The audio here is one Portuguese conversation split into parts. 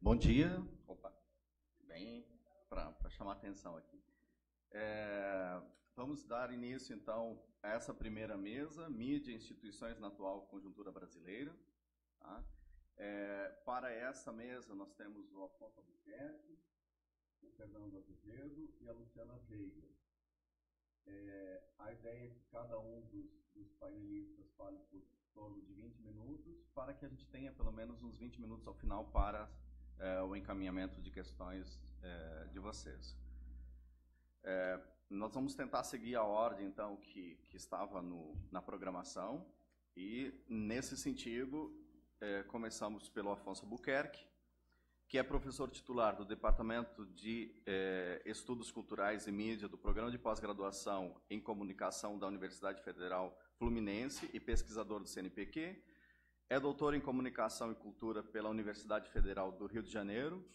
Bom dia. Opa, bem, para chamar a atenção aqui. Vamos dar início, então, a essa primeira mesa, Mídia e Instituições na Atual Conjuntura Brasileira. Tá? Para essa mesa, nós temos o Afonso Albuquerque, o Fernando Azevedo e a Luciana Veiga. A ideia é que cada um dos painelistas fale por torno de 20 minutos, para que a gente tenha pelo menos uns 20 minutos ao final para o encaminhamento de questões de vocês. Nós vamos tentar seguir a ordem, então, que estava na programação, e, nesse sentido, começamos pelo Afonso Albuquerque, que é professor titular do Departamento de Estudos Culturais e Mídia do Programa de Pós-Graduação em Comunicação da Universidade Federal Fluminense e pesquisador do CNPq, é doutor em Comunicação e Cultura pela Universidade Federal do Rio de Janeiro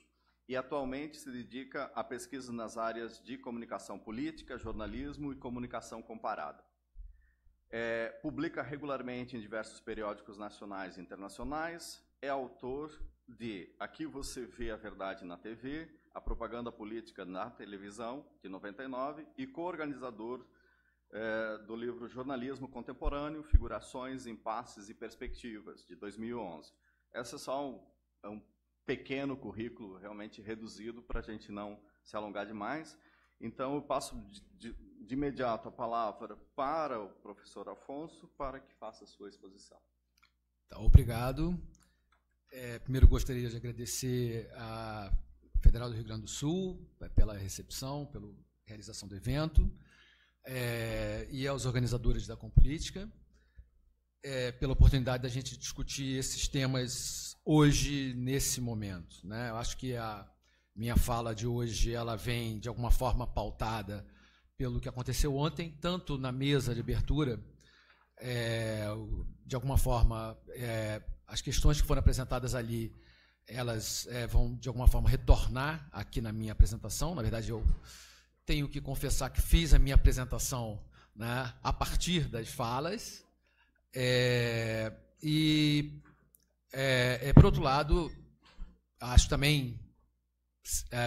e atualmente se dedica à pesquisa nas áreas de comunicação política, jornalismo e comunicação comparada. Publica regularmente em diversos periódicos nacionais e internacionais, é autor de Aqui Você Vê a Verdade na TV, A Propaganda Política na Televisão, de 99, e co-organizador do livro Jornalismo Contemporâneo, Figurações, Impasses e Perspectivas, de 2011. Esse é só um pequeno currículo, realmente reduzido, para a gente não se alongar demais. Então, eu passo de imediato a palavra para o professor Afonso, para que faça a sua exposição. Tá, obrigado. Primeiro, gostaria de agradecer à Federal do Rio Grande do Sul pela recepção, pela realização do evento, e aos organizadores da Compolítica, pela oportunidade da gente discutir esses temas hoje, nesse momento, né? Eu acho que a minha fala de hoje ela vem, de alguma forma, pautada pelo que aconteceu ontem, tanto na mesa de abertura, de alguma forma, as questões que foram apresentadas ali, elas vão, de alguma forma, retornar aqui na minha apresentação. Na verdade, eu tenho que confessar que fiz a minha apresentação, né, a partir das falas. Por outro lado, acho também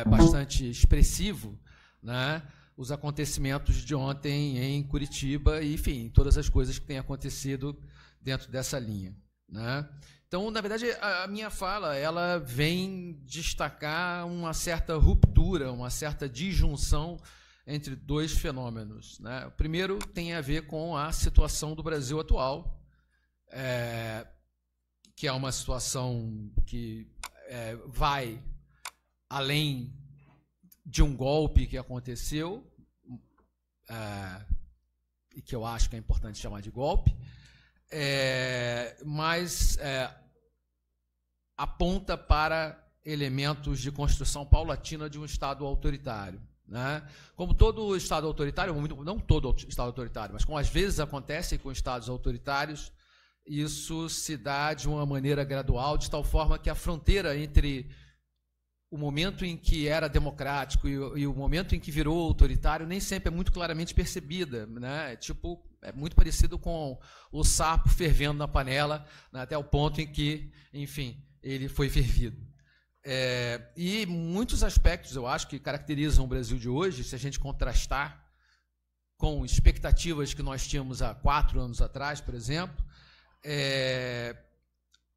bastante expressivo, né, os acontecimentos de ontem em Curitiba e, enfim, todas as coisas que têm acontecido dentro dessa linha, né? Então, na verdade, a minha fala ela vem destacar uma certa ruptura, uma certa disjunção entre dois fenômenos, né? O primeiro tem a ver com a situação do Brasil atual, que é uma situação que vai além de um golpe que aconteceu, e que eu acho que é importante chamar de golpe, mas aponta para elementos de construção paulatina de um Estado autoritário, né? Como todo Estado autoritário, não todo Estado autoritário, mas como às vezes acontece com Estados autoritários, isso se dá de uma maneira gradual, de tal forma que a fronteira entre o momento em que era democrático e o momento em que virou autoritário nem sempre é muito claramente percebida, né? É muito parecido com o sapo fervendo na panela, né, até o ponto em que, enfim, ele foi fervido. E muitos aspectos, eu acho, que caracterizam o Brasil de hoje, se a gente contrastar com expectativas que nós tínhamos há 4 anos atrás, por exemplo,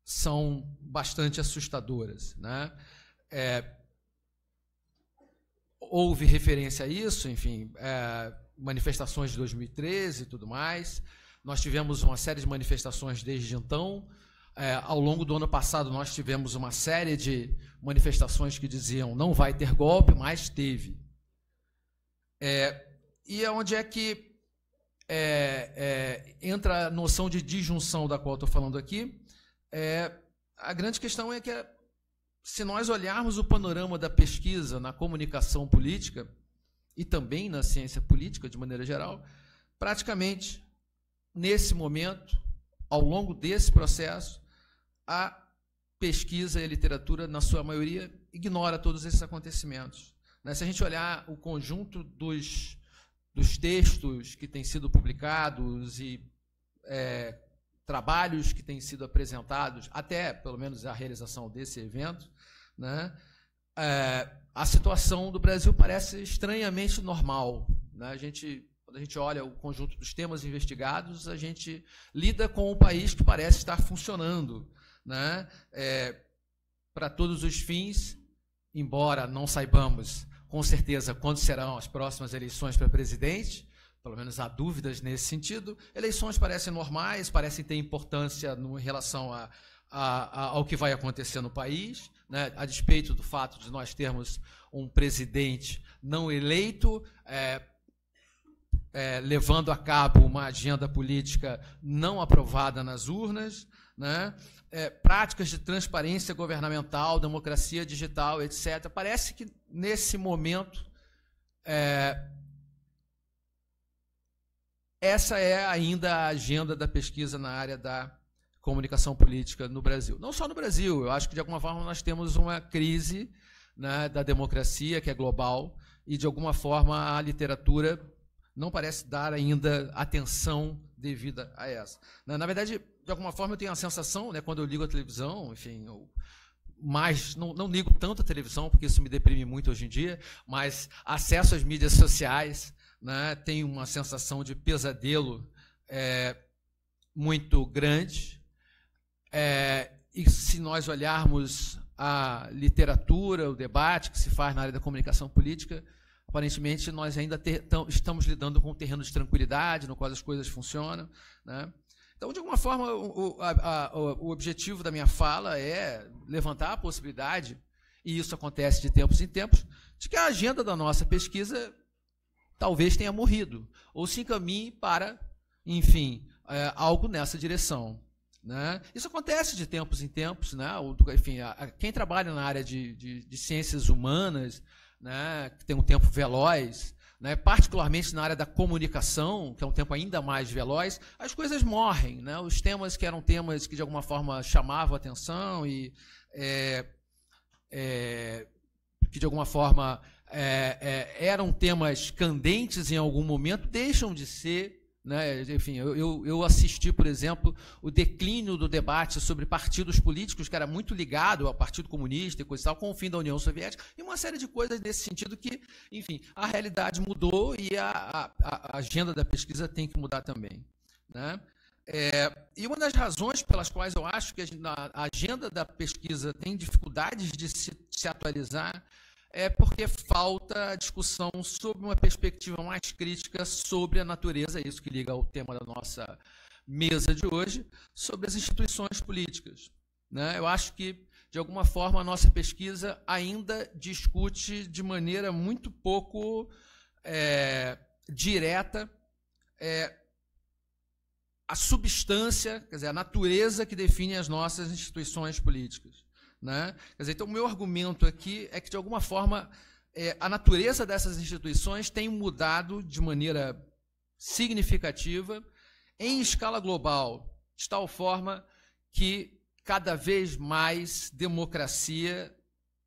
são bastante assustadoras, né? Houve referência a isso, enfim, manifestações de 2013 e tudo mais. Nós tivemos uma série de manifestações desde então. Ao longo do ano passado, nós tivemos uma série de manifestações que diziam não vai ter golpe, mas teve. E onde é que entra a noção de disjunção da qual eu estou falando aqui? A grande questão é que, se nós olharmos o panorama da pesquisa na comunicação política e também na ciência política, de maneira geral, praticamente, nesse momento, ao longo desse processo, a pesquisa e a literatura, na sua maioria, ignora todos esses acontecimentos, né? Se a gente olhar o conjunto dos textos que têm sido publicados e trabalhos que têm sido apresentados, até, pelo menos, a realização desse evento, né, a situação do Brasil parece estranhamente normal, né? Quando a gente olha o conjunto dos temas investigados, a gente lida com um país que parece estar funcionando, né, para todos os fins, embora não saibamos com certeza quando serão as próximas eleições para presidente, pelo menos há dúvidas nesse sentido. Eleições parecem normais, parecem ter importância em relação ao que vai acontecer no país, né, a despeito do fato de nós termos um presidente não eleito, levando a cabo uma agenda política não aprovada nas urnas, né, práticas de transparência governamental, democracia digital, etc. Parece que, nesse momento, essa é ainda a agenda da pesquisa na área da comunicação política no Brasil. Não só no Brasil, eu acho que, de alguma forma, nós temos uma crise, né, da democracia, que é global, e, de alguma forma, a literatura não parece dar ainda atenção devida a essa. Na verdade, de alguma forma, eu tenho a sensação, né, quando eu ligo a televisão, enfim, não ligo tanto a televisão, porque isso me deprime muito hoje em dia, mas acesso às mídias sociais, né, tem uma sensação de pesadelo muito grande. E se nós olharmos a literatura, o debate que se faz na área da comunicação política, aparentemente nós ainda estamos lidando com um terreno de tranquilidade, no qual as coisas funcionam, né? Então, de alguma forma, o objetivo da minha fala é levantar a possibilidade, e isso acontece de tempos em tempos, de que a agenda da nossa pesquisa talvez tenha morrido, ou se encaminhe para, enfim, algo nessa direção, né? Isso acontece de tempos em tempos, né? Enfim, quem trabalha na área de ciências humanas, né, que tem um tempo veloz, né, particularmente na área da comunicação, que é um tempo ainda mais veloz, as coisas morrem, né? Os temas que eram temas que, de alguma forma, chamavam a atenção e que, de alguma forma, eram temas candentes em algum momento, deixam de ser, né? Enfim, eu assisti, por exemplo, o declínio do debate sobre partidos políticos, que era muito ligado ao Partido Comunista e coisa e tal, com o fim da União Soviética, e uma série de coisas nesse sentido que, enfim, a realidade mudou e a agenda da pesquisa tem que mudar também, né? E uma das razões pelas quais eu acho que a agenda da pesquisa tem dificuldades de se atualizar é porque falta discussão sobre uma perspectiva mais crítica sobre a natureza, isso que liga ao tema da nossa mesa de hoje, sobre as instituições políticas, né? Eu acho que, de alguma forma, a nossa pesquisa ainda discute de maneira muito pouco direta a substância, quer dizer, a natureza que define as nossas instituições políticas, né? Quer dizer, então, o meu argumento aqui é que, de alguma forma, a natureza dessas instituições tem mudado de maneira significativa em escala global, de tal forma que cada vez mais democracia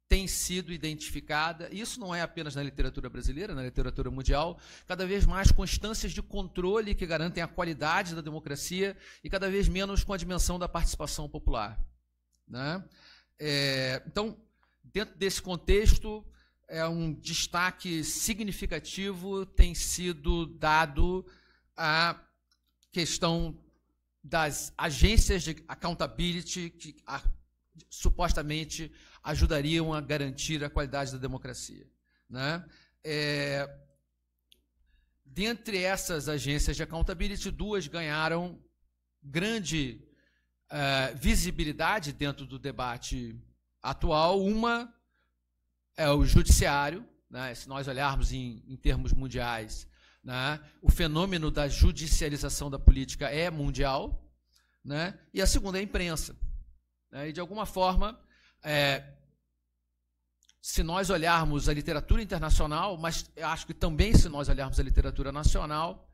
tem sido identificada. Isso não é apenas na literatura brasileira, na literatura mundial, cada vez mais com instâncias de controle que garantem a qualidade da democracia e cada vez menos com a dimensão da participação popular, né? Então, dentro desse contexto, um destaque significativo tem sido dado à questão das agências de accountability que supostamente ajudariam a garantir a qualidade da democracia, né? Dentre essas agências de accountability, duas ganharam grande visibilidade dentro do debate atual. Uma é o judiciário, né? Se nós olharmos em termos mundiais, né, o fenômeno da judicialização da política é mundial, né? E a segunda é a imprensa, né? E, de alguma forma, se nós olharmos a literatura internacional, mas acho que também se nós olharmos a literatura nacional,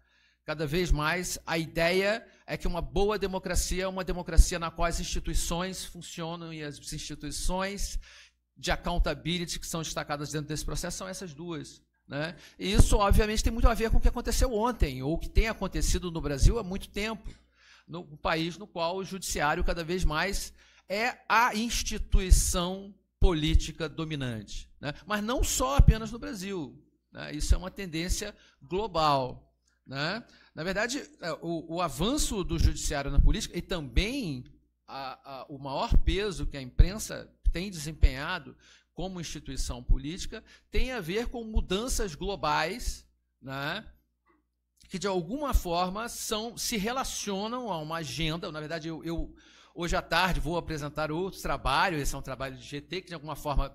cada vez mais a ideia é que uma boa democracia é uma democracia na qual as instituições funcionam, e as instituições de accountability que são destacadas dentro desse processo são essas duas, né? E isso, obviamente, tem muito a ver com o que aconteceu ontem, ou o que tem acontecido no Brasil há muito tempo, no país no qual o judiciário cada vez mais é a instituição política dominante, né? Mas não só apenas no Brasil, né? Isso é uma tendência global, né? Na verdade, o avanço do judiciário na política e também o maior peso que a imprensa tem desempenhado como instituição política tem a ver com mudanças globais, né, que de alguma forma se relacionam a uma agenda. Na verdade, eu hoje à tarde vou apresentar outro trabalho, esse é um trabalho de GT, que de alguma forma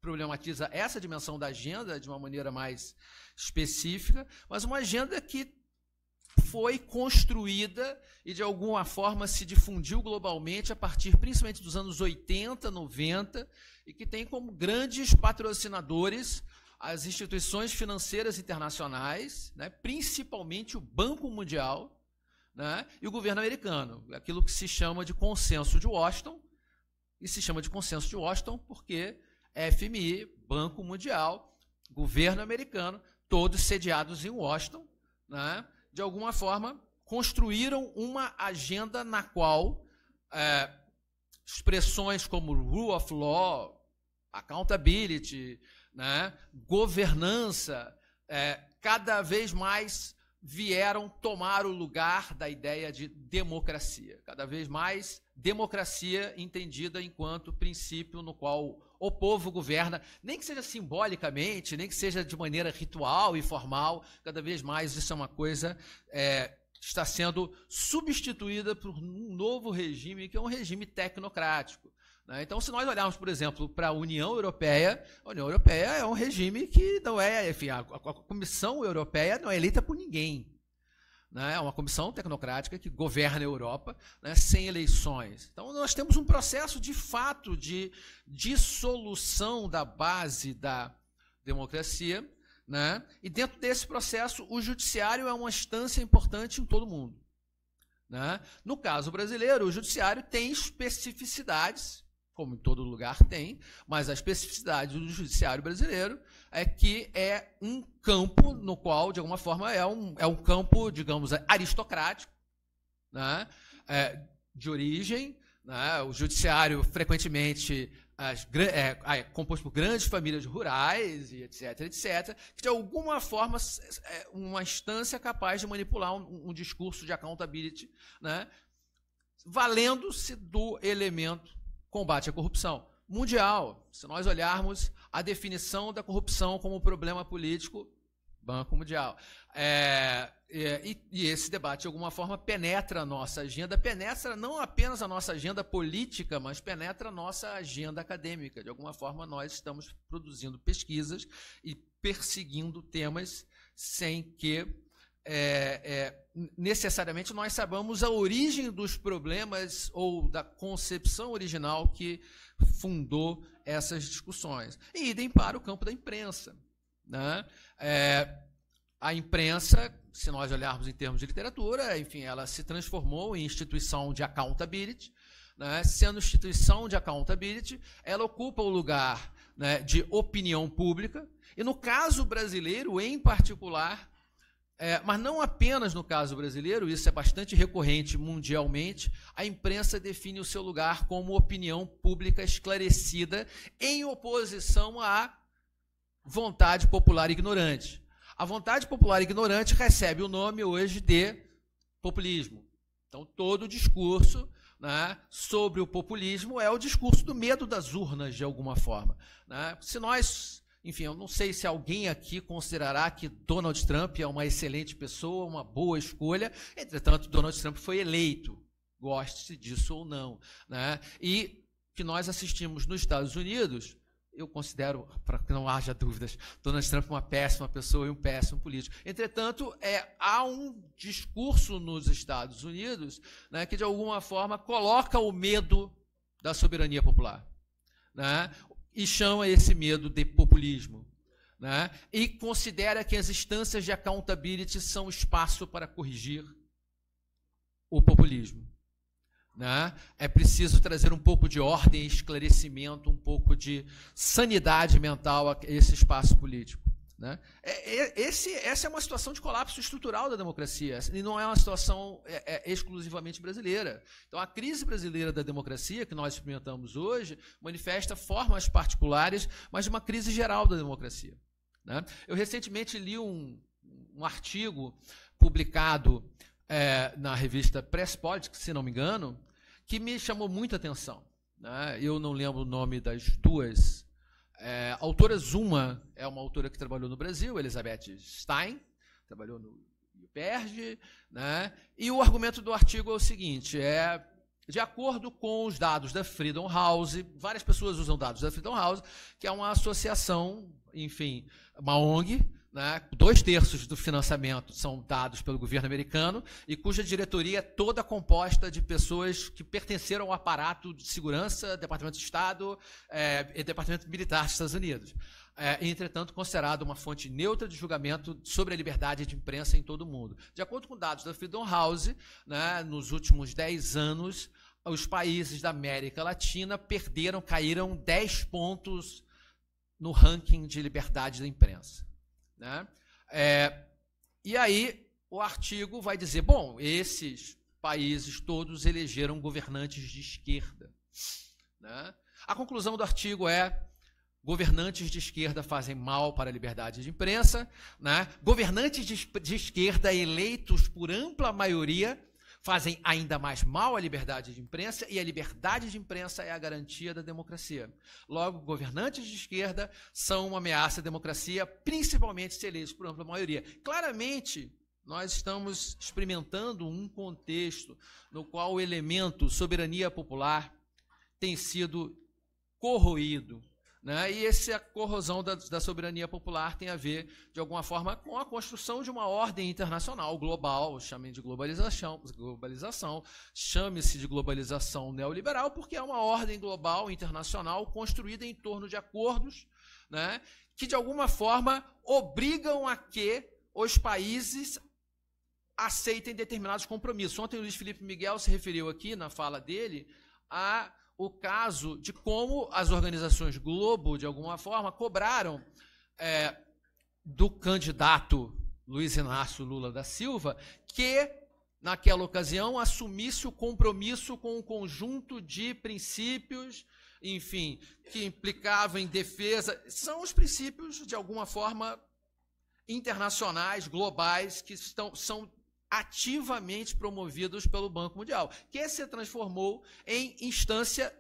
problematiza essa dimensão da agenda de uma maneira mais específica, mas uma agenda que foi construída e, de alguma forma, se difundiu globalmente a partir, principalmente, dos anos 80, 90, e que tem como grandes patrocinadores as instituições financeiras internacionais, né, principalmente o Banco Mundial, né, e o governo americano, aquilo que se chama de Consenso de Washington, e se chama de Consenso de Washington porque FMI, Banco Mundial, governo americano, todos sediados em Washington, né, de alguma forma, construíram uma agenda na qual expressões como rule of law, accountability, né, governança, cada vez mais vieram tomar o lugar da ideia de democracia. Cada vez mais democracia entendida enquanto princípio no qual o povo governa, nem que seja simbolicamente, nem que seja de maneira ritual e formal, cada vez mais isso é uma coisa está sendo substituída por um novo regime, que é um regime tecnocrático, né? Então, se nós olharmos, por exemplo, para a União Europeia é um regime que não é, enfim, a Comissão Europeia não é eleita por ninguém, né? É uma comissão tecnocrática que governa a Europa, né, sem eleições. Então, nós temos um processo, de fato, de dissolução da base da democracia, né? E dentro desse processo, o judiciário é uma instância importante em todo o mundo, né? No caso brasileiro, o judiciário tem especificidades, como em todo lugar tem, mas a especificidade do judiciário brasileiro é que é um campo no qual, de alguma forma, é um campo, digamos, aristocrático, né, de origem, né? O judiciário, frequentemente, é composto por grandes famílias rurais, e etc., que, de alguma forma, é uma instância capaz de manipular um discurso de accountability, né, valendo-se do elemento combate à corrupção mundial. Se nós olharmos a definição da corrupção como problema político, Banco Mundial. E esse debate, de alguma forma, penetra a nossa agenda, penetra não apenas a nossa agenda política, mas penetra a nossa agenda acadêmica. De alguma forma, nós estamos produzindo pesquisas e perseguindo temas sem que necessariamente nós sabemos a origem dos problemas ou da concepção original que fundou essas discussões. E idem para o campo da imprensa, né? A imprensa, se nós olharmos em termos de literatura, enfim, ela se transformou em instituição de accountability, né? Sendo instituição de accountability, ela ocupa o lugar, né, de opinião pública, e no caso brasileiro, em particular, mas não apenas no caso brasileiro, isso é bastante recorrente mundialmente, a imprensa define o seu lugar como opinião pública esclarecida em oposição à vontade popular ignorante. A vontade popular ignorante recebe o nome hoje de populismo. Então, todo o discurso, né, sobre o populismo é o discurso do medo das urnas, de alguma forma, né? Se nós... Enfim, eu não sei se alguém aqui considerará que Donald Trump é uma excelente pessoa, uma boa escolha. Entretanto, Donald Trump foi eleito, goste disso ou não, né? E que nós assistimos nos Estados Unidos, eu considero, para que não haja dúvidas, Donald Trump uma péssima pessoa e um péssimo político. Entretanto, há um discurso nos Estados Unidos, né, que, de alguma forma, coloca o medo da soberania popular, né? E chama esse medo de populismo, né? E considera que as instâncias de accountability são espaço para corrigir o populismo, né? É preciso trazer um pouco de ordem e esclarecimento, um pouco de sanidade mental a esse espaço político, Né? Essa é uma situação de colapso estrutural da democracia, e não é uma situação exclusivamente brasileira. Então, a crise brasileira da democracia, que nós experimentamos hoje, manifesta formas particulares, mas de uma crise geral da democracia. Né? Eu recentemente li um artigo publicado na revista Press Politics, se não me engano, que me chamou muita atenção. Né? Eu não lembro o nome das duas autoras. Uma é uma autora que trabalhou no Brasil, Elizabeth Stein, trabalhou no IPERJ, né? E o argumento do artigo é o seguinte: de acordo com os dados da Freedom House, várias pessoas usam dados da Freedom House, que é uma associação, enfim, uma ONG, né? 2/3 do financiamento são dados pelo governo americano e cuja diretoria é toda composta de pessoas que pertenceram ao aparato de segurança, Departamento de Estado e Departamento Militar dos Estados Unidos. Entretanto, considerado uma fonte neutra de julgamento sobre a liberdade de imprensa em todo o mundo. De acordo com dados da Freedom House, né, nos últimos 10 anos, os países da América Latina caíram 10 pontos no ranking de liberdade da imprensa. Né? E aí o artigo vai dizer, bom, esses países todos elegeram governantes de esquerda. Né? A conclusão do artigo é: governantes de esquerda fazem mal para a liberdade de imprensa, né? Governantes de esquerda eleitos por ampla maioria fazem ainda mais mal à liberdade de imprensa, e a liberdade de imprensa é a garantia da democracia. Logo, governantes de esquerda são uma ameaça à democracia, principalmente se eleitos por ampla maioria. Claramente, nós estamos experimentando um contexto no qual o elemento soberania popular tem sido corroído. Né? E essa corrosão da soberania popular tem a ver, de alguma forma, com a construção de uma ordem internacional global, chamem de globalização, chame-se de globalização neoliberal, porque é uma ordem global internacional construída em torno de acordos, né, que, de alguma forma, obrigam a que os países aceitem determinados compromissos. Ontem o Luiz Felipe Miguel se referiu aqui, na fala dele, o caso de como as organizações Globo, de alguma forma, cobraram do candidato Luiz Inácio Lula da Silva que, naquela ocasião, assumisse o compromisso com um conjunto de princípios, enfim, que implicavam em defesa. São os princípios, de alguma forma, internacionais, globais, que são ativamente promovidos pelo Banco Mundial, que se transformou em instância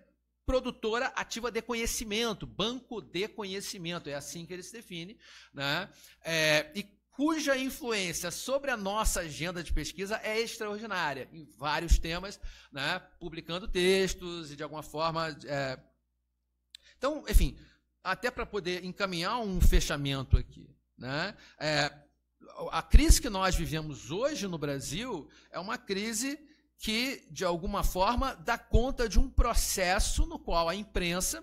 produtora ativa de conhecimento, banco de conhecimento, é assim que ele se define, né? E cuja influência sobre a nossa agenda de pesquisa é extraordinária, em vários temas, né? Publicando textos e, de alguma forma... Então, enfim, até para poder encaminhar um fechamento aqui, né? A crise que nós vivemos hoje no Brasil é uma crise que, de alguma forma, dá conta de um processo no qual a imprensa,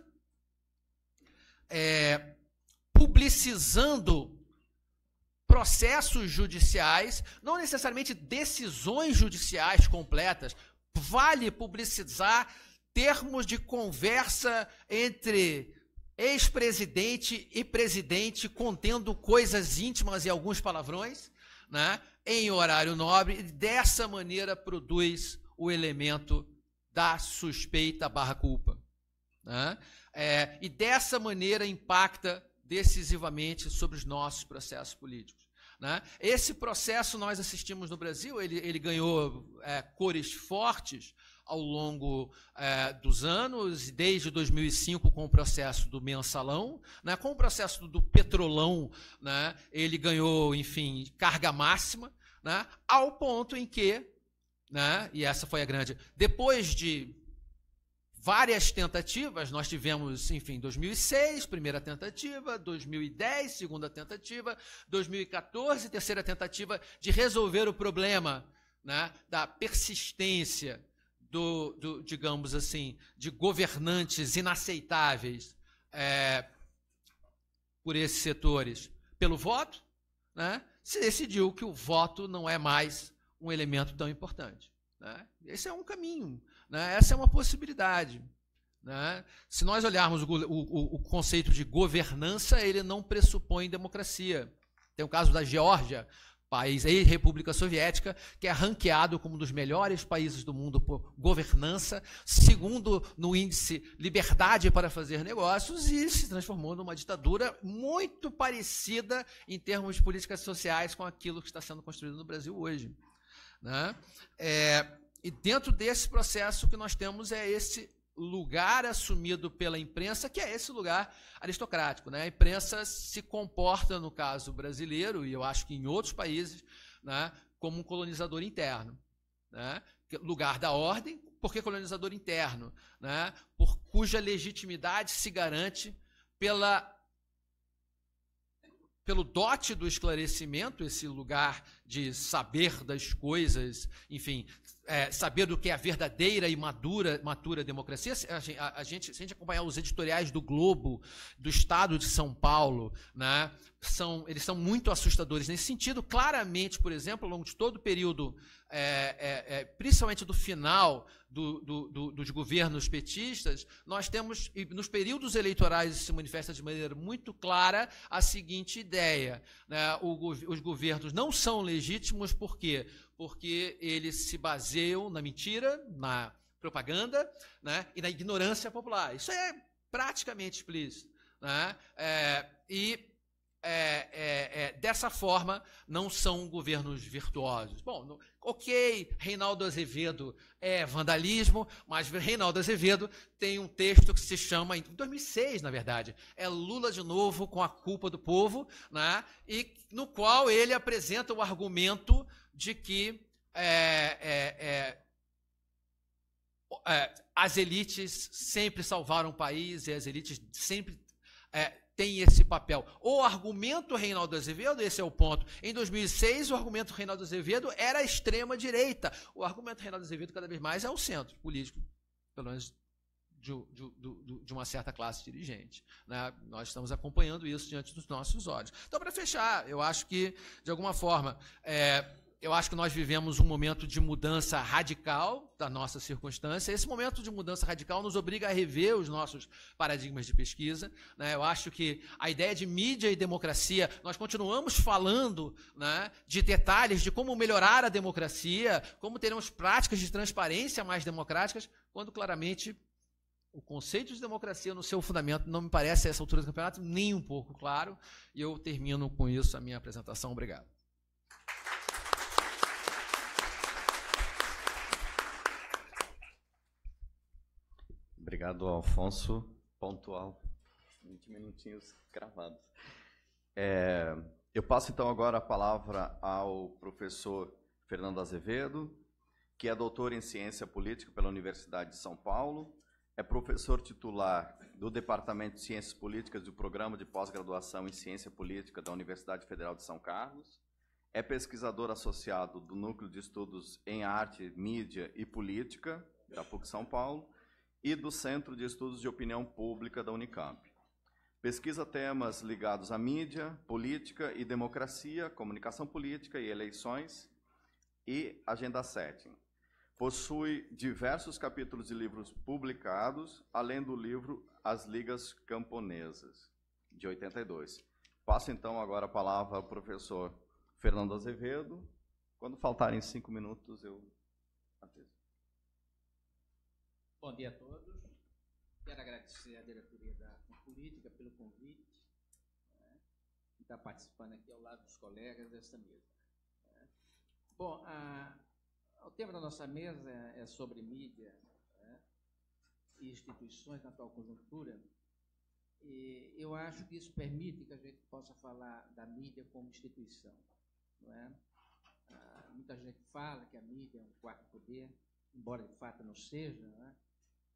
publicizando processos judiciais, não necessariamente decisões judiciais completas, vale publicizar termos de conversa entre ex-presidente e presidente contendo coisas íntimas e alguns palavrões, né, em horário nobre, e dessa maneira produz o elemento da suspeita/culpa. Né? E dessa maneira impacta decisivamente sobre os nossos processos políticos. Né? Esse processo nós assistimos no Brasil, ele ganhou cores fortes ao longo dos anos, desde 2005 com o processo do mensalão, né, com o processo do petrolão, né, ele ganhou, enfim, carga máxima, né, ao ponto em que, né, e essa foi a grande, depois de várias tentativas, nós tivemos, enfim, 2006, primeira tentativa, 2010, segunda tentativa, 2014, terceira tentativa de resolver o problema, né, da persistência digamos assim, de governantes inaceitáveis por esses setores pelo voto, né, se decidiu que o voto não é mais um elemento tão importante. Né? Esse é um caminho, né? Essa é uma possibilidade. né? Se nós olharmos o conceito de governança, ele não pressupõe democracia. Tem o caso da Geórgia, país ex-república soviética, que é ranqueado como um dos melhores países do mundo por governança, segundo no índice liberdade para fazer negócios, e se transformou numa ditadura muito parecida em termos de políticas sociais com aquilo que está sendo construído no Brasil hoje, né? E dentro desse processo que nós temos é esse lugar assumido pela imprensa, que é esse lugar aristocrático, né? A imprensa se comporta, no caso brasileiro, e eu acho que em outros países, né, como um colonizador interno, né? Lugar da ordem, porque colonizador interno, né? Cuja legitimidade se garante pelo dote do esclarecimento, esse lugar de saber das coisas, enfim, saber do que é a verdadeira e matura democracia. Se a gente acompanhar os editoriais do Globo, do Estado de São Paulo, né, eles são muito assustadores nesse sentido. Claramente, por exemplo, ao longo de todo o período, principalmente do final dos governos petistas, nós temos, e nos períodos eleitorais isso se manifesta de maneira muito clara, a seguinte ideia, né? Os governos não são legítimos, por quê? Porque eles se baseiam na mentira, na propaganda, né, e na ignorância popular. Isso é praticamente explícito, né? Dessa forma, não são governos virtuosos. Bom, ok, Reinaldo Azevedo é vandalismo, mas Reinaldo Azevedo tem um texto que se chama, em 2006, na verdade, é Lula de novo com a culpa do povo, né, e no qual ele apresenta o argumento de que as elites sempre salvaram o país e as elites sempre têm esse papel. O argumento Reinaldo Azevedo, esse é o ponto. Em 2006, o argumento Reinaldo Azevedo era a extrema-direita. O argumento Reinaldo Azevedo, cada vez mais, é o centro político, pelo menos de uma certa classe dirigente, né? Nós estamos acompanhando isso diante dos nossos olhos. Então, para fechar, eu acho que, de alguma forma, eu acho que nós vivemos um momento de mudança radical da nossa circunstância. Esse momento de mudança radical nos obriga a rever os nossos paradigmas de pesquisa, né? Eu acho que a ideia de mídia e democracia, nós continuamos falando, né, de detalhes de como melhorar a democracia, como teremos práticas de transparência mais democráticas, quando claramente o conceito de democracia no seu fundamento não me parece, a essa altura do campeonato, nem um pouco claro. E eu termino com isso a minha apresentação. Obrigado. Obrigado, Alfonso. Pontual. 20 minutinhos cravados. Eu passo, então, agora a palavra ao professor Fernando Azevedo, que é doutor em Ciência Política pela Universidade de São Paulo, é professor titular do Departamento de Ciências Políticas do Programa de Pós-Graduação em Ciência Política da Universidade Federal de São Carlos, é pesquisador associado do Núcleo de Estudos em Arte, Mídia e Política, da PUC São Paulo, e do Centro de Estudos de Opinião Pública da Unicamp. Pesquisa temas ligados à mídia, política e democracia, comunicação política e eleições e agenda setting. Possui diversos capítulos de livros publicados, além do livro As Ligas Camponesas, de 82. Passo, então, agora a palavra ao professor Fernando Azevedo. Quando faltarem 5 minutos, eu aviso. Bom dia a todos. Quero agradecer à diretoria da Política pelo convite, né, e estar participando aqui ao lado dos colegas desta mesa. Né. Bom, o tema da nossa mesa é sobre mídia, né, e instituições na atual conjuntura, e eu acho que isso permite que a gente possa falar da mídia como instituição. Não é? Muita gente fala que a mídia é um quarto poder, embora de fato não seja, né?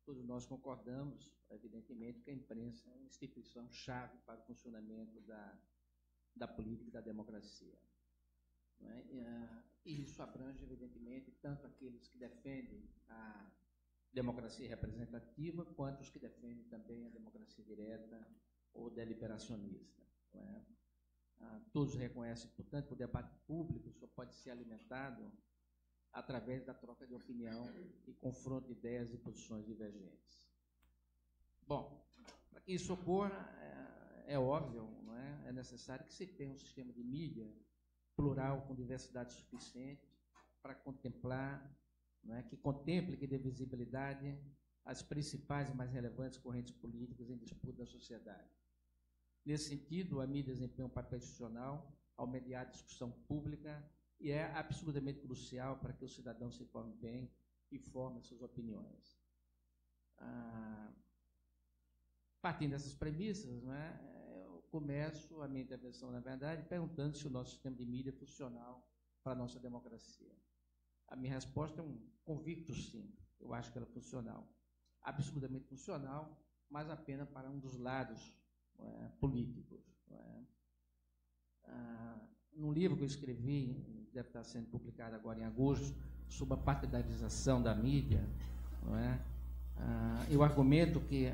Todos nós concordamos, evidentemente, que a imprensa é uma instituição-chave para o funcionamento da política e da democracia. Não é? E isso abrange, evidentemente, tanto aqueles que defendem a democracia representativa, quanto os que defendem também a democracia direta ou deliberacionista. Não é? Todos reconhecem, portanto, que o debate público só pode ser alimentado através da troca de opinião e confronto de ideias e posições divergentes. Bom, para que isso ocorra, é óbvio, não é? É necessário que se tenha um sistema de mídia plural, com diversidade suficiente, para contemplar, não é? Que contemple, que dê visibilidade às principais e mais relevantes correntes políticas em disputa da sociedade. Nesse sentido, a mídia desempenha um papel institucional ao mediar a discussão pública e é absolutamente crucial para que o cidadão se informe bem e forme suas opiniões. Partindo dessas premissas, né, eu começo a minha intervenção, na verdade, perguntando se o nosso sistema de mídia é funcional para a nossa democracia. A minha resposta é um convicto sim. Eu acho que ela é funcional. Absolutamente funcional, mas apenas para um dos lados, não é, políticos. Não é? Num livro que eu escrevi, deve estar sendo publicado agora em agosto, sobre a partidarização da mídia, não é? Eu argumento que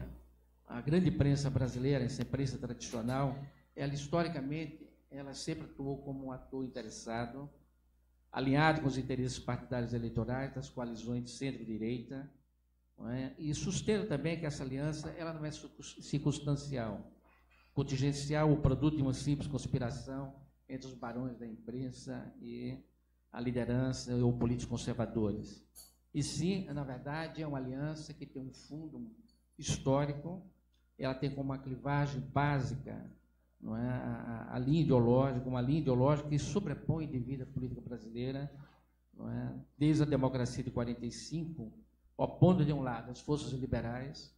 a grande imprensa brasileira, essa imprensa tradicional, ela historicamente, ela sempre atuou como um ator interessado, alinhado com os interesses partidários eleitorais das coalizões de centro-direita, não é? E sustento também que essa aliança ela não é circunstancial, contingencial, o produto de uma simples conspiração entre os barões da imprensa e a liderança ou políticos conservadores. E sim, na verdade, é uma aliança que tem um fundo histórico, ela tem como uma clivagem básica, não é, a linha ideológica, uma linha ideológica que sobrepõe de vida política brasileira, não é, desde a democracia de 45, opondo de um lado as forças liberais,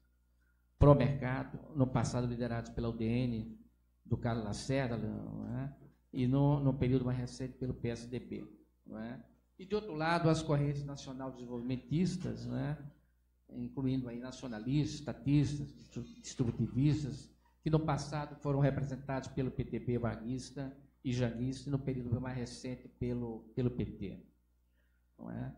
pró-mercado, no passado liderados pela UDN, do Carlos Lacerda, não é, e no período mais recente pelo PSDB. Não é? E, de outro lado, as correntes nacional-desenvolvimentistas, não é? Incluindo aí nacionalistas, estatistas, distributivistas, que no passado foram representados pelo PTB varguista e janguista, e no período mais recente pelo PT. Não é?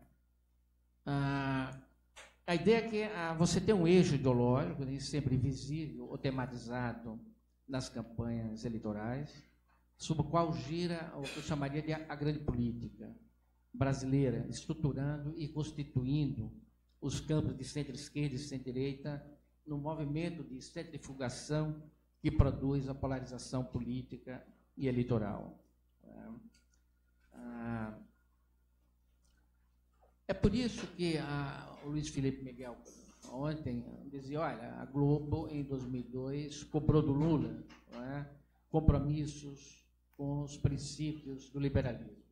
A ideia é que você tem um eixo ideológico, nem sempre visível ou tematizado nas campanhas eleitorais, sobre o qual gira o que eu chamaria de a grande política brasileira, estruturando e constituindo os campos de centro-esquerda e centro-direita no movimento de centrifugação que produz a polarização política e eleitoral. É por isso que o Luiz Felipe Miguel, ontem, dizia, olha, a Globo, em 2002, cobrou do Lula, não é, compromissos com os princípios do liberalismo.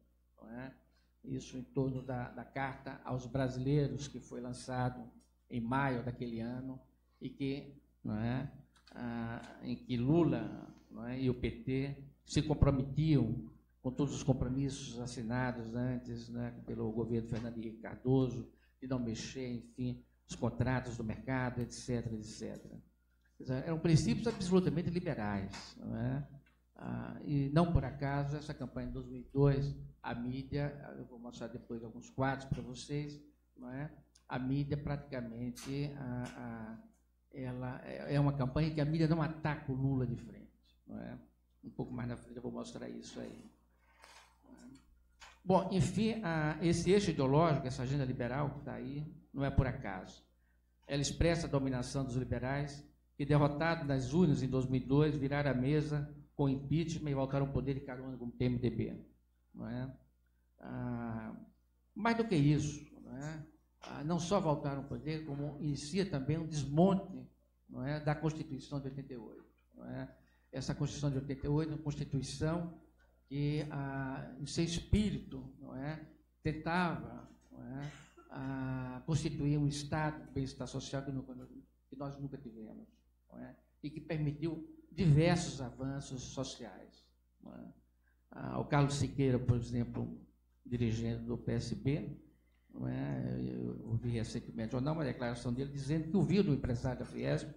Não é? Isso em torno da Carta aos Brasileiros, que foi lançado em maio daquele ano, e que, não é, em que Lula, não é, e o PT se comprometiam com todos os compromissos assinados antes, né, pelo governo Fernando Henrique Cardoso, de não mexer, enfim, os contratos do mercado, etc., etc. Eram princípios absolutamente liberais, não é? E não por acaso, essa campanha de 2002, a mídia, eu vou mostrar depois alguns quadros para vocês, não é? A mídia praticamente, ela é uma campanha que a mídia não ataca o Lula de frente, não é? Um pouco mais na frente eu vou mostrar isso aí. Bom, enfim, esse eixo ideológico, essa agenda liberal que está aí, não é por acaso. Ela expressa a dominação dos liberais que, derrotados nas urnas em 2002, viraram a mesa com impeachment e voltaram ao poder de carona como PMDB. Não é? Mais do que isso, não é? Não só voltaram ao poder, como inicia também um desmonte, não é, da Constituição de 88. Não é? Essa Constituição de 88 é uma Constituição que, em seu espírito, não é, tentava, não é, constituir um Estado de bem-estar social que nós nunca tivemos, não é? E que permitiu diversos avanços sociais. Não é? O Carlos Siqueira, por exemplo, dirigente do PSB, não é? Eu ouvi recentemente uma declaração dele dizendo que ouviu do empresário da Fiesp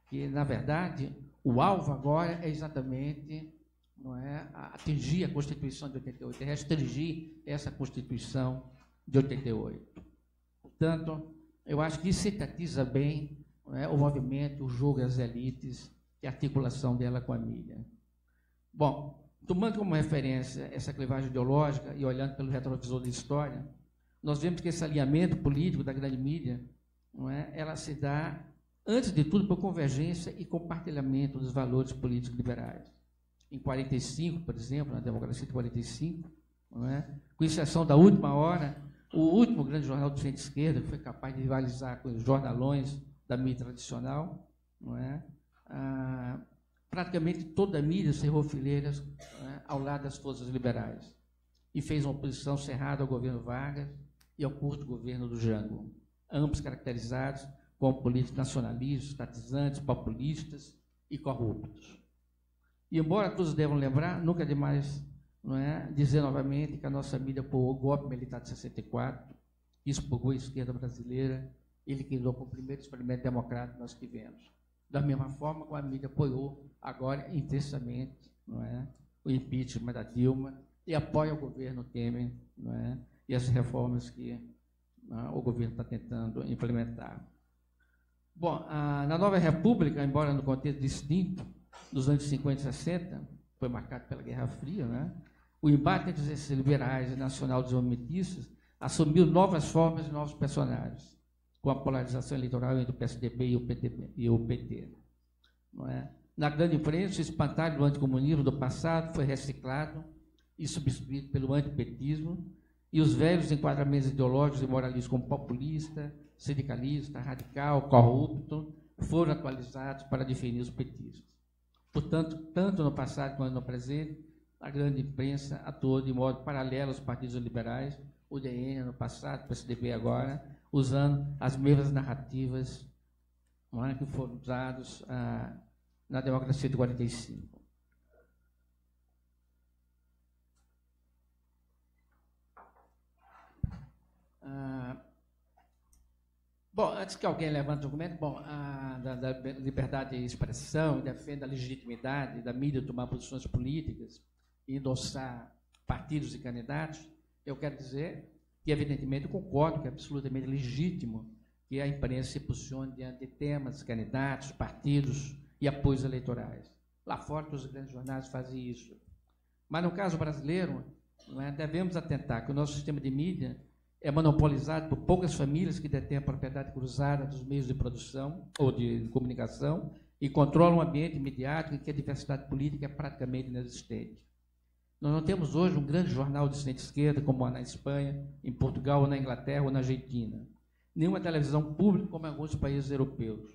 que, na verdade, o alvo agora é exatamente, não é, atingir a Constituição de 88, restringir essa Constituição de 88. Portanto, eu acho que isso sintetiza bem, não é, o movimento, o jogo das elites e a articulação dela com a mídia. Bom, tomando como referência essa clivagem ideológica e olhando pelo retrovisor da história, nós vemos que esse alinhamento político da grande mídia, não é, ela se dá antes de tudo, por convergência e compartilhamento dos valores políticos liberais. Em 45, por exemplo, na democracia de 45, não é? Com exceção da última hora, o último grande jornal do centro-esquerda, que foi capaz de rivalizar com os jornalões da mídia tradicional, não é? Praticamente toda a mídia cerrou fileiras, ao lado das forças liberais e fez uma oposição cerrada ao governo Vargas e ao curto governo do Jango, ambos caracterizados como políticos nacionalistas, estatizantes, populistas e corruptos. E, embora todos devam lembrar, nunca é demais, não é, dizer novamente que a nossa mídia apoiou o golpe militar de 64, expurgou a esquerda brasileira e liquidou com o primeiro experimento democrático que nós tivemos. Da mesma forma como a mídia apoiou agora intensamente, não é, o impeachment da Dilma e apoia o governo Temer, não é, e as reformas que o governo está tentando implementar. Bom, na Nova República, embora no contexto distinto dos anos 50 e 60, foi marcado pela Guerra Fria, né, o embate entre os liberais e nacional-desenvolvimentistas assumiu novas formas e novos personagens, com a polarização eleitoral entre o PSDB e o PT. Não é? Na grande imprensa, o espantalho do anticomunismo do passado foi reciclado e substituído pelo antipetismo, e os velhos enquadramentos ideológicos e moralistas como populista, sindicalista, radical, corrupto, foram atualizados para definir os petistas. Portanto, tanto no passado quanto no presente, a grande imprensa atuou de modo paralelo aos partidos liberais, o DN no passado, o PSDB agora, usando as mesmas narrativas, não é, que foram usados na democracia de 45. Bom, antes que alguém levante o documento, da liberdade de expressão e defenda a legitimidade da mídia tomar posições políticas e endossar partidos e candidatos, eu quero dizer que, evidentemente, eu concordo que é absolutamente legítimo que a imprensa se posicione diante de temas, candidatos, partidos e apoios eleitorais. Lá fora, os grandes jornais fazem isso. Mas, no caso brasileiro, não é, devemos atentar que o nosso sistema de mídia é monopolizado por poucas famílias que detêm a propriedade cruzada dos meios de produção ou de comunicação e controlam um ambiente midiático em que a diversidade política é praticamente inexistente. Nós não temos hoje um grande jornal de centro-esquerda, como há na Espanha, em Portugal, ou na Inglaterra, ou na Argentina. Nenhuma televisão pública, como em alguns países europeus.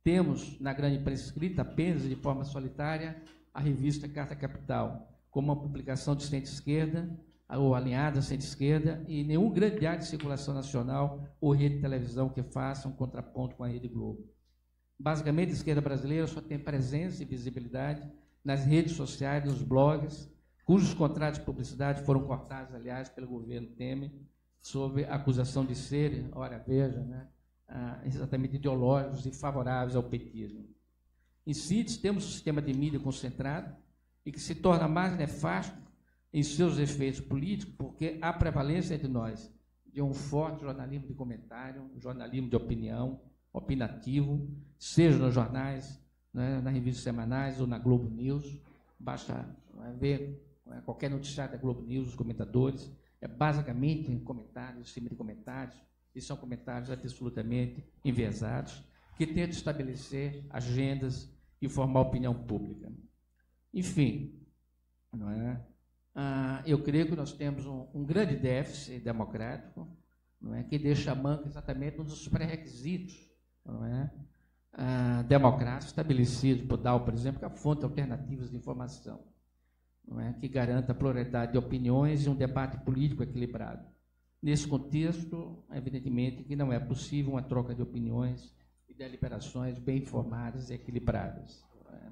Temos, na grande imprensa escrita, apenas de forma solitária, a revista Carta Capital, como uma publicação de centro-esquerda, ou alinhada à centro-esquerda, e nenhum grande diário de circulação nacional ou rede de televisão que faça um contraponto com a Rede Globo. Basicamente, a esquerda brasileira só tem presença e visibilidade nas redes sociais, nos blogs, cujos contratos de publicidade foram cortados, aliás, pelo governo Temer, sob a acusação de serem, ora veja, né, exatamente ideológicos e favoráveis ao petismo. Em síntese, temos um sistema de mídia concentrado e que se torna mais nefasto em seus efeitos políticos, porque há prevalência entre nós de um forte jornalismo de comentário, um jornalismo de opinião, opinativo, seja nos jornais, né, nas revistas semanais ou na Globo News. Basta ver qualquer noticiário da Globo News, os comentadores, é basicamente em comentários, em cima de comentários, e são comentários absolutamente enviesados, que tentam estabelecer agendas e formar opinião pública. Enfim, não é? Eu creio que nós temos um grande déficit democrático, não é, que deixa a manca exatamente um dos pré-requisitos, não é, democráticos estabelecidos por Dow, por exemplo, que é a fonte de alternativas de informação, não é, que garanta a pluralidade de opiniões e um debate político equilibrado. Nesse contexto, evidentemente que não é possível uma troca de opiniões e deliberações bem informadas e equilibradas. Não é?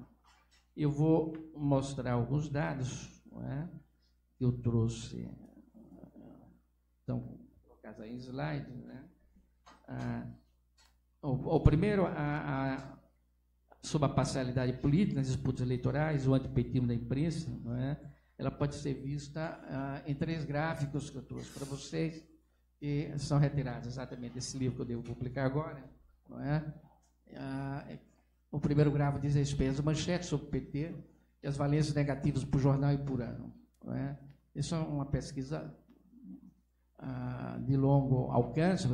Eu vou mostrar alguns dados, não é, que eu trouxe, então, vou colocar aí em slide, né? O primeiro, sobre a parcialidade política nas disputas eleitorais, o antipetismo da imprensa, não é? Ela pode ser vista em 3 gráficos que eu trouxe para vocês, que são retirados exatamente desse livro que eu devo publicar agora, não é? O primeiro gráfico diz respeito às manchetes sobre o PT e as valências negativas por jornal e por ano. Não é? Isso é uma pesquisa de longo alcance,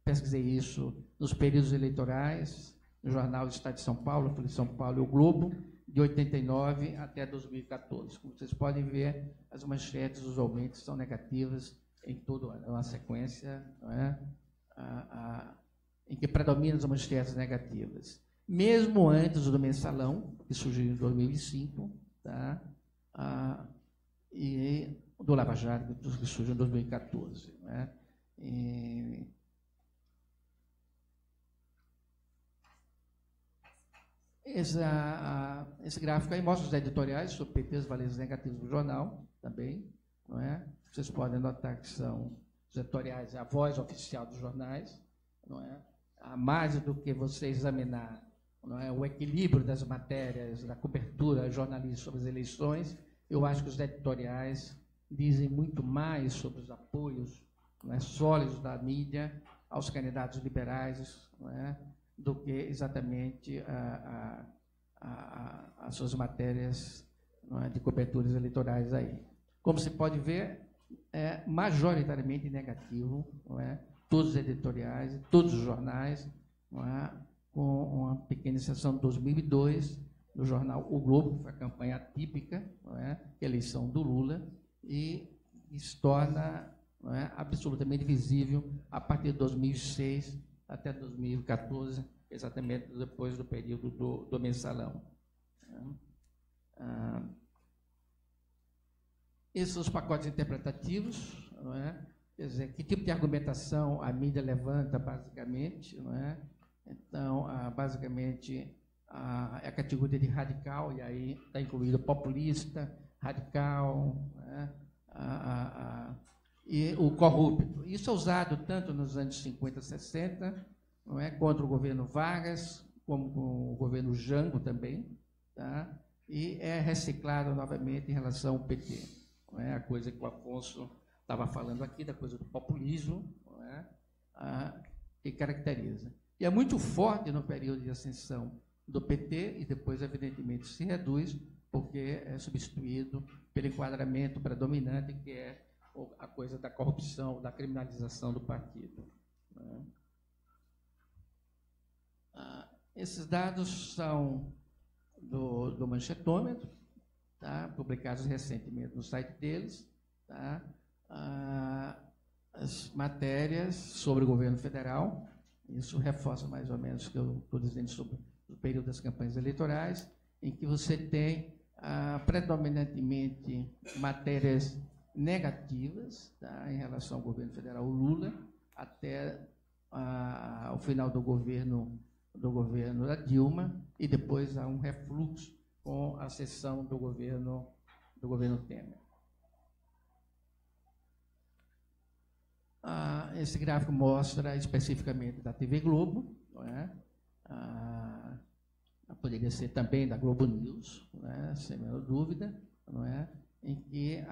pesquisei isso nos períodos eleitorais, no jornal Estado de São Paulo, Folha de São Paulo e o Globo, de 89 até 2014. Como vocês podem ver, as manchetes usualmente são negativas em toda uma sequência, não é? Em que predominam as manchetes negativas. Mesmo antes do Mensalão, que surgiu em 2005, tá? E do Lava Jato, que surgiu em 2014. Não é? Esse gráfico aí mostra os editoriais sobre PT, as valências negativas do jornal, também. Não é? Vocês podem notar que são os editoriais, a voz oficial dos jornais. Não é? Mais do que você examinar, não é, o equilíbrio das matérias, da cobertura jornalística sobre as eleições, eu acho que os editoriais dizem muito mais sobre os apoios, não é, sólidos da mídia aos candidatos liberais, não é, do que exatamente as suas matérias, não é, de coberturas eleitorais aí. Como se pode ver, é majoritariamente negativo, não é, todos os editoriais, todos os jornais, não é, com uma pequena exceção de 2002, no jornal O Globo, que foi a campanha típica, não é, eleição do Lula, e se torna, não é, absolutamente visível a partir de 2006 até 2014, exatamente depois do período do Mensalão. Esses são os pacotes interpretativos, não é? Quer dizer, que tipo de argumentação a mídia levanta, basicamente, não é? Então, basicamente, a categoria de radical, e aí está incluído populista, radical, né? E o corrupto. Isso é usado tanto nos anos 50, 60, não é? Contra o governo Vargas, como com o governo Jango também, tá? E é reciclado novamente em relação ao PT. Não é? A coisa que o Afonso estava falando aqui, da coisa do populismo, não é? Que caracteriza. E é muito forte no período de ascensão do PT, e depois, evidentemente, se reduz, porque é substituído pelo enquadramento predominante, que é a coisa da corrupção, da criminalização do partido. Né? Esses dados são do Manchetômetro, tá? Publicados recentemente no site deles. Tá? As matérias sobre o governo federal, isso reforça mais ou menos o que eu estou dizendo sobre o período das campanhas eleitorais, em que você tem predominantemente matérias negativas, tá, em relação ao governo federal Lula, até o final do governo da Dilma, e depois há um refluxo com a cessão do governo Temer. Esse gráfico mostra especificamente da TV Globo, não é? Poderia ser também da Globo News, não é? Sem a menor dúvida, não é? Em que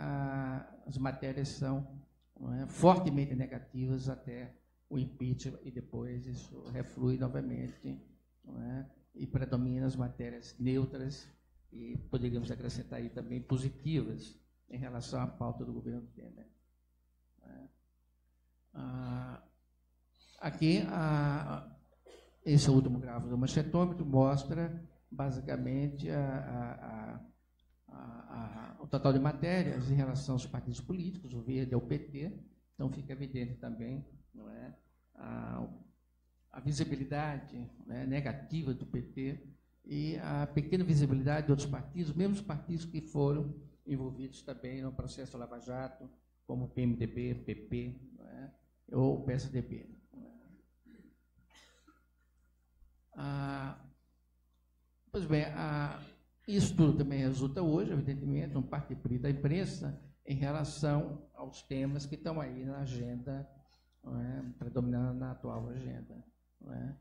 as matérias são, não é, fortemente negativas até o impeachment, e depois isso reflui novamente, não é? E predomina as matérias neutras, e poderíamos acrescentar aí também positivas em relação à pauta do governo Temer. Aqui, esse último gráfico do Manchetômetro mostra basicamente o total de matérias em relação aos partidos políticos, o verde é o PT, então fica evidente também, não é, a visibilidade, né, negativa do PT e a pequena visibilidade de outros partidos, mesmo os partidos que foram envolvidos também no processo Lava Jato, como o PMDB, PP, não é, ou o PSDB. Pois bem, isso tudo também resulta hoje, evidentemente, um partido da imprensa em relação aos temas que estão aí na agenda, não é, predominando na atual agenda. Não é?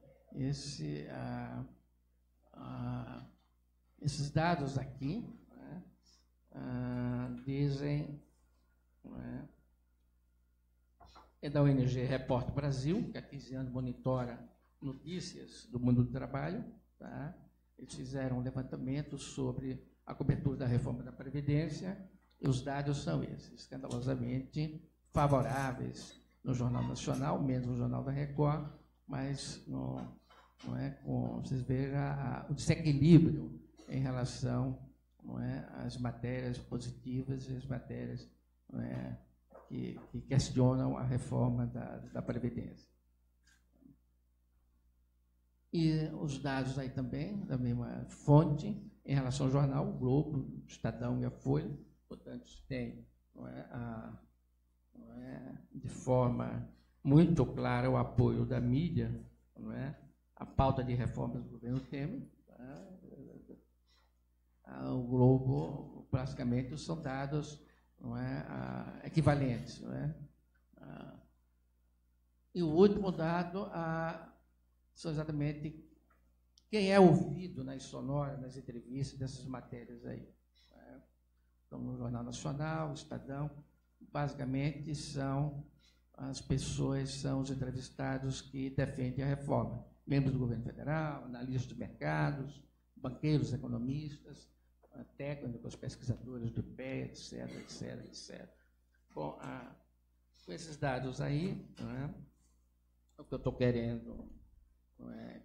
Esses dados aqui, não é, dizem, não é da ONG Repórter Brasil, que há 15 anos monitora notícias do mundo do trabalho, tá? Eles fizeram um levantamento sobre a cobertura da reforma da Previdência, e os dados são esses, escandalosamente favoráveis no Jornal Nacional, menos no Jornal da Record, mas vocês vejam o desequilíbrio em relação às matérias positivas e as matérias que questionam a reforma da Previdência. E os dados aí também, da mesma fonte, em relação ao jornal, o Globo, o Estadão e a Folha, portanto, tem de forma muito clara o apoio da mídia, a pauta de reformas do governo Temer. O Globo, praticamente, são dados equivalentes. E o último dado são exatamente quem é ouvido nas sonoras, nas entrevistas dessas matérias aí. Então, no Jornal Nacional, o Estadão, basicamente são as pessoas, são os entrevistados que defendem a reforma. Membros do governo federal, analistas de mercados, banqueiros, economistas, técnicos, pesquisadores do IPEA, etc. Bom, com esses dados aí, o que eu estou querendo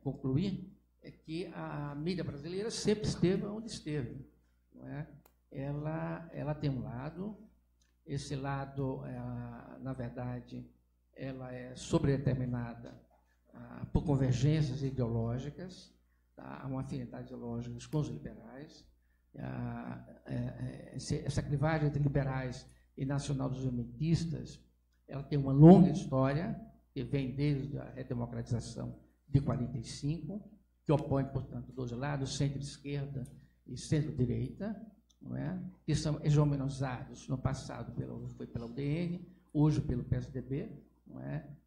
concluir é que a mídia brasileira sempre esteve onde esteve. Ela tem um lado, esse lado, na verdade, ela é sobredeterminada por convergências ideológicas, há uma afinidade ideológica com os liberais, essa clivagem entre liberais e nacional-desenvolvimentistas, ela tem uma longa história, que vem desde a redemocratização de 45, que opõe, portanto, dois lados, centro-esquerda e centro-direita, que são hegemonizados no passado foi pela UDN, hoje pelo PSDB,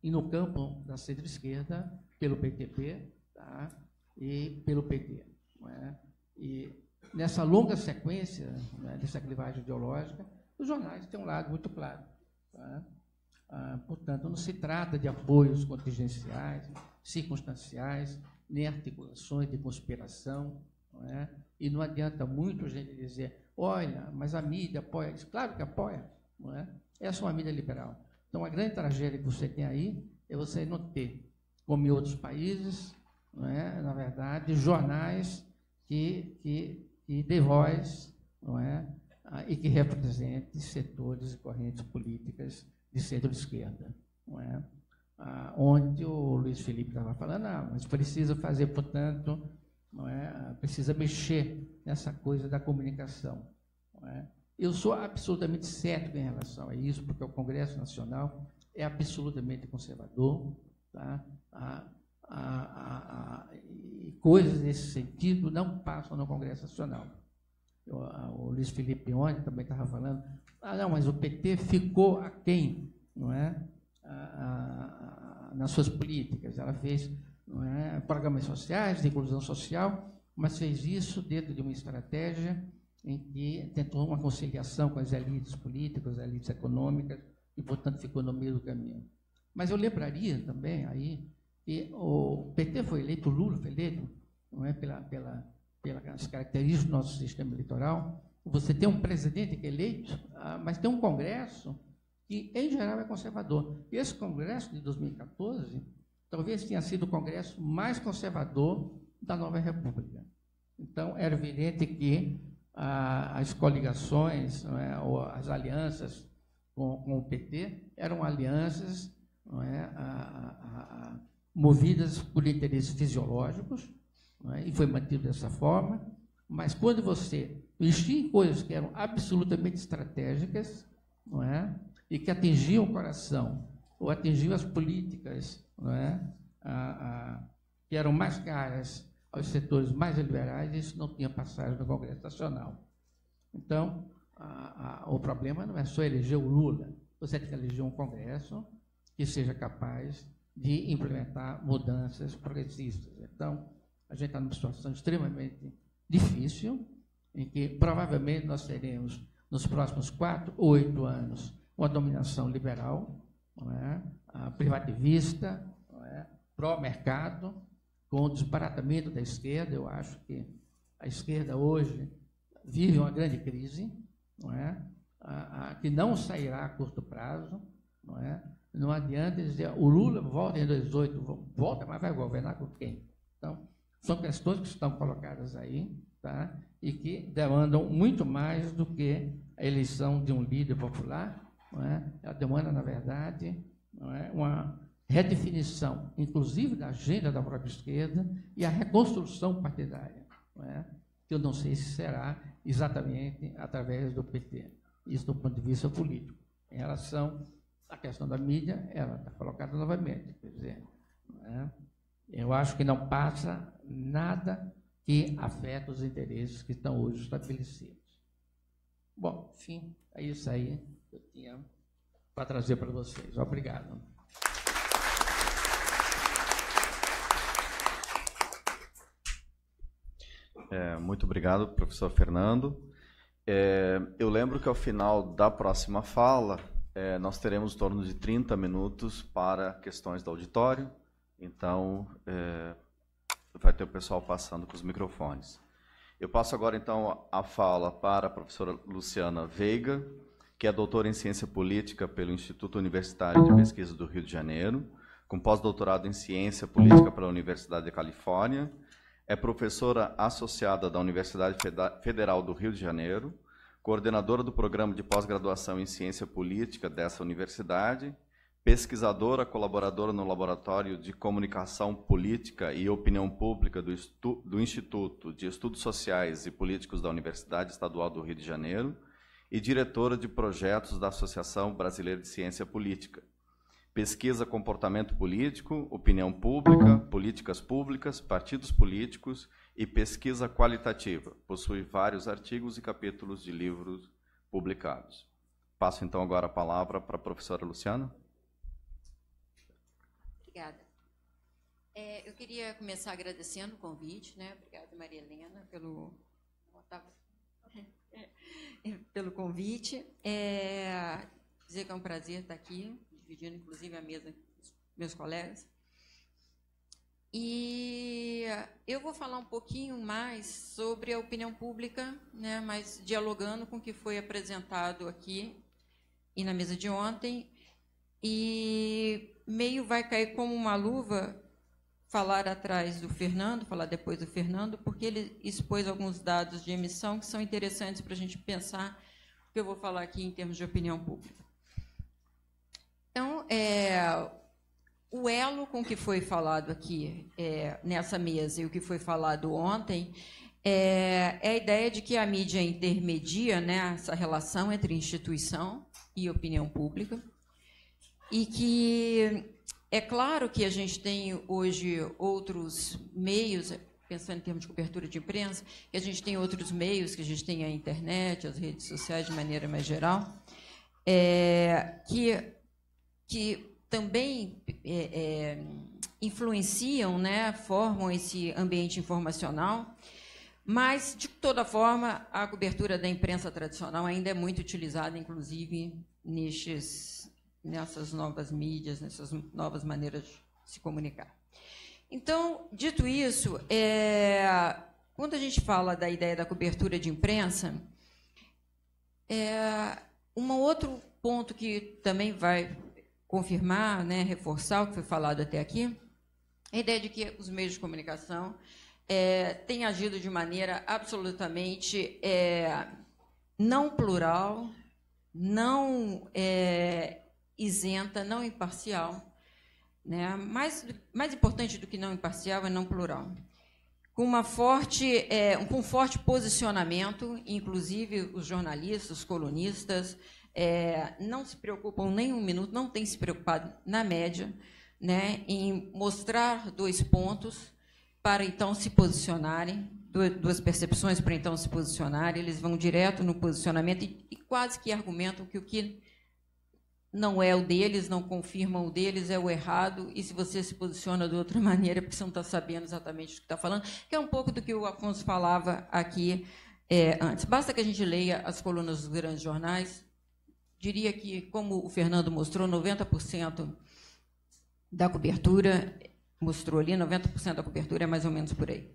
e no campo da centro-esquerda, pelo PTB, e pelo PT. E nessa longa sequência, dessa clivagem ideológica, os jornais têm um lado muito claro. Portanto, não se trata de apoios contingenciais, circunstanciais, nem articulações de conspiração, e não adianta muito a gente dizer, olha, mas a mídia apoia isso. Claro que apoia, essa é uma mídia liberal. Então, a grande tragédia que você tem aí é você não ter, como em outros países, na verdade, jornais que dê voz, e que representem setores e correntes políticas de centro-esquerda. Onde o Luiz Felipe estava falando, mas precisa fazer, portanto, precisa mexer nessa coisa da comunicação. Eu sou absolutamente cético em relação a isso, porque o Congresso Nacional é absolutamente conservador, e coisas nesse sentido não passam no Congresso Nacional. O Luiz Felipe ontem também estava falando, mas o PT ficou aquém, nas suas políticas. Ela fez programas sociais, de inclusão social, mas fez isso dentro de uma estratégia em que tentou uma conciliação com as elites políticas, as elites econômicas, e, portanto, ficou no meio do caminho. Mas eu lembraria também aí que o PT foi eleito, o Lula foi eleito, pelas características do nosso sistema eleitoral. Você tem um presidente que é eleito, mas tem um Congresso que, em geral, é conservador. E esse Congresso de 2014 talvez tenha sido o Congresso mais conservador da nova República. Então, era evidente que as coligações, ou as alianças com o PT eram alianças movidas por interesses fisiológicos, e foi mantido dessa forma, mas quando você investia em coisas que eram absolutamente estratégicas, e que atingiam o coração, ou atingiam as políticas, que eram mais caras aos setores mais liberais, isso não tinha passagem no Congresso Nacional. Então, o problema não é só eleger o Lula, você tem que eleger um Congresso que seja capaz de implementar mudanças progressistas. Então, a gente está numa situação extremamente difícil, em que provavelmente nós teremos, nos próximos 4 ou 8 anos, uma dominação liberal, privativista, pró-mercado, com o desbaratamento da esquerda. Eu acho que a esquerda hoje vive uma grande crise, que não sairá a curto prazo, não adianta dizer, o Lula volta em 2018, volta, mas vai governar com quem? Então, são questões que estão colocadas aí, tá? E que demandam muito mais do que a eleição de um líder popular, não é? Ela demanda, na verdade, não é? Uma redefinição, inclusive da agenda da própria esquerda e a reconstrução partidária, não é? Que eu não sei se será exatamente através do PT, isso do ponto de vista político. Em relação à questão da mídia, ela está colocada novamente, quer dizer, não é? Eu acho que não passa nada que afeta os interesses que estão hoje estabelecidos. Bom, enfim, é isso aí que eu tinha para trazer para vocês. Obrigado. Muito obrigado, professor Fernando. Eu lembro que ao final da próxima fala, nós teremos em torno de 30 minutos para questões do auditório. Então, vai ter o pessoal passando com os microfones. Eu passo agora, então, a fala para a professora Luciana Veiga, que é doutora em Ciência Política pelo Instituto Universitário de Pesquisa do Rio de Janeiro, com pós-doutorado em Ciência Política pela Universidade da Califórnia, é professora associada da Universidade Federal do Rio de Janeiro, coordenadora do Programa de Pós-Graduação em Ciência Política dessa universidade, pesquisadora, colaboradora no Laboratório de Comunicação Política e Opinião Pública do Instituto de Estudos Sociais e Políticos da Universidade Estadual do Rio de Janeiro e diretora de projetos da Associação Brasileira de Ciência Política. Pesquisa comportamento político, opinião pública, políticas públicas, partidos políticos e pesquisa qualitativa. Possui vários artigos e capítulos de livros publicados. Passo, então, agora a palavra para a professora Luciana. Obrigada. Eu queria começar agradecendo o convite, né? Obrigada, Maria Helena, pelo convite. Dizer que é um prazer estar aqui, dividindo, inclusive, a mesa com os meus colegas. E eu vou falar um pouquinho mais sobre a opinião pública, né? Mas dialogando com o que foi apresentado aqui e na mesa de ontem. E meio vai cair como uma luva falar atrás do Fernando, falar depois do Fernando, porque ele expôs alguns dados de emissão que são interessantes para a gente pensar o que eu vou falar aqui em termos de opinião pública. Então, o elo com o que foi falado aqui nessa mesa e o que foi falado ontem é a ideia de que a mídia intermedia, né, essa relação entre instituição e opinião pública, e que é claro que a gente tem hoje outros meios, pensando em termos de cobertura de imprensa, que a gente tem outros meios, que a gente tem a internet, as redes sociais de maneira mais geral, que também influenciam, né, formam esse ambiente informacional, mas, de toda forma, a cobertura da imprensa tradicional ainda é muito utilizada, inclusive, nessas novas mídias, nessas novas maneiras de se comunicar. Então, dito isso, quando a gente fala da ideia da cobertura de imprensa, um outro ponto que também vai confirmar, né, reforçar o que foi falado até aqui, é a ideia de que os meios de comunicação têm agido de maneira absolutamente não plural, não isenta, não imparcial, né? Mais importante do que não imparcial é não plural, com um forte posicionamento, inclusive os jornalistas, os colunistas, não se preocupam nem um minuto, não têm se preocupado, na média, né, em mostrar 2 pontos para, então, se posicionarem, 2 percepções para, então, se posicionarem. Eles vão direto no posicionamento e quase que argumentam que o que não é o deles, não confirmam o deles, é o errado, e se você se posiciona de outra maneira, porque você não está sabendo exatamente o que está falando, que é um pouco do que o Afonso falava aqui antes. Basta que a gente leia as colunas dos grandes jornais. Diria que, como o Fernando mostrou, 90% da cobertura, mostrou ali, 90% da cobertura é mais ou menos por aí.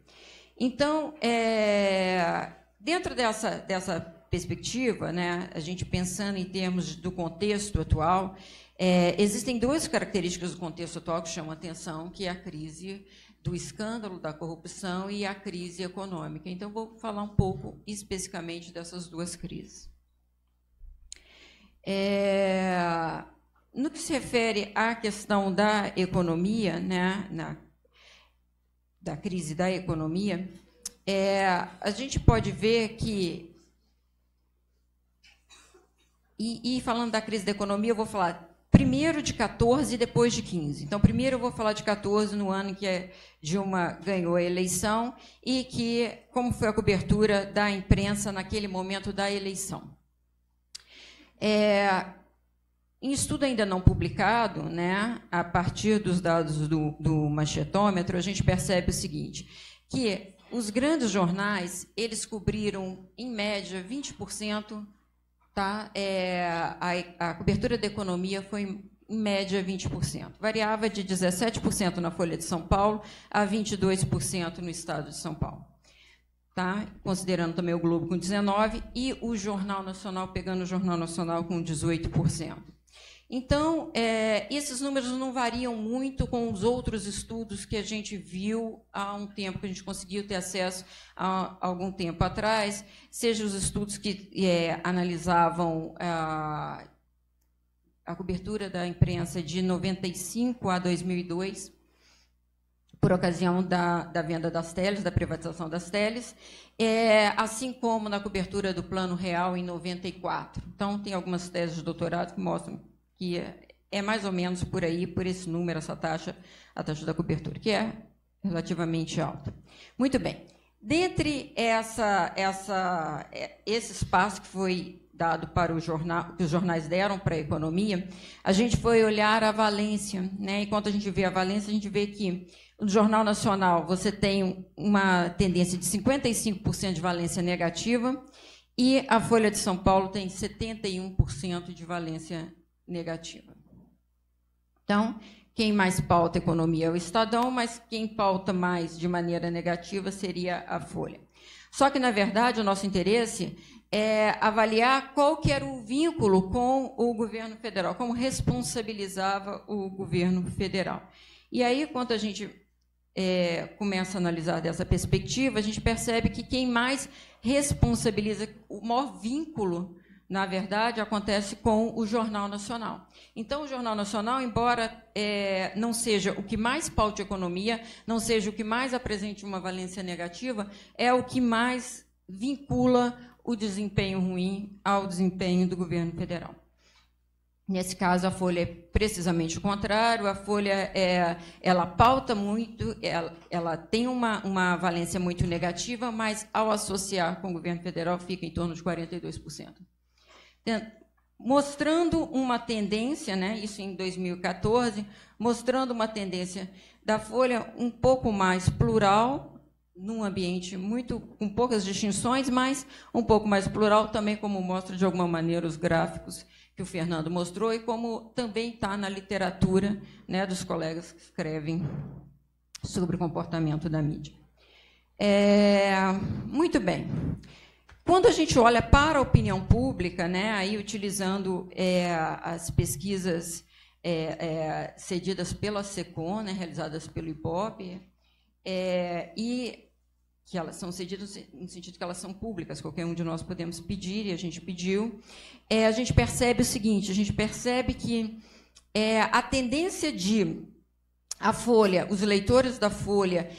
Então, dentro dessa perspectiva, né, a gente pensando em termos do contexto atual, Existem duas características do contexto atual que chamam a atenção, que é a crise do escândalo da corrupção e a crise econômica. Então, vou falar um pouco especificamente dessas duas crises. No que se refere à questão da economia, né, da crise da economia, a gente pode ver que, e falando da crise da economia, eu vou falar primeiro de 14 e depois de 15. Então, primeiro eu vou falar de 14, no ano em que Dilma ganhou a eleição e como foi a cobertura da imprensa naquele momento da eleição. Em estudo ainda não publicado, né, a partir dos dados do Manchetômetro, a gente percebe o seguinte, que os grandes jornais, eles cobriram, em média, 20%, tá? A cobertura da economia foi, em média, 20%. Variava de 17% na Folha de São Paulo a 22% no estado de São Paulo. Tá? Considerando também o Globo com 19% e o Jornal Nacional, pegando o Jornal Nacional com 18%. Então, esses números não variam muito com os outros estudos que a gente viu há um tempo, que a gente conseguiu ter acesso há algum tempo atrás, seja os estudos que analisavam a cobertura da imprensa de 95 a 2002, por ocasião da venda das teles, da privatização das teles, assim como na cobertura do Plano Real em 94. Então, tem algumas teses de doutorado que mostram que é mais ou menos por aí, por esse número, essa taxa, a taxa da cobertura, que é relativamente alta. Muito bem. Dentre esse espaço que foi dado para o jornal, que os jornais deram para a economia, a gente foi olhar a valência, né? Enquanto a gente vê a valência, a gente vê que no Jornal Nacional você tem uma tendência de 55% de valência negativa e a Folha de São Paulo tem 71% de valência negativa. Então, quem mais pauta a economia é o Estadão, mas quem pauta mais de maneira negativa seria a Folha. Só que, na verdade, o nosso interesse é avaliar qual que era o vínculo com o governo federal, como responsabilizava o governo federal. E aí, quando a gente começa a analisar dessa perspectiva, a gente percebe que quem mais responsabiliza, o maior vínculo, na verdade, acontece com o Jornal Nacional. Então, o Jornal Nacional, embora não seja o que mais paute a economia, não seja o que mais apresente uma valência negativa, é o que mais vincula o desempenho ruim ao desempenho do governo federal. Nesse caso, a Folha é precisamente o contrário. A Folha ela pauta muito, ela tem uma valência muito negativa, mas, ao associar com o governo federal, fica em torno de 42%. Mostrando uma tendência, né, isso em 2014, mostrando uma tendência da Folha um pouco mais plural, num ambiente com poucas distinções, mas um pouco mais plural também, como mostra de alguma maneira os gráficos que o Fernando mostrou e como também está na literatura, né, dos colegas que escrevem sobre o comportamento da mídia. Muito bem. Quando a gente olha para a opinião pública, né, aí utilizando as pesquisas cedidas pela SECOM, né, realizadas pelo IBOP, e que elas são cedidas no sentido que elas são públicas, qualquer um de nós podemos pedir, e a gente pediu, a gente percebe o seguinte, a gente percebe que a tendência de a Folha, os leitores da Folha,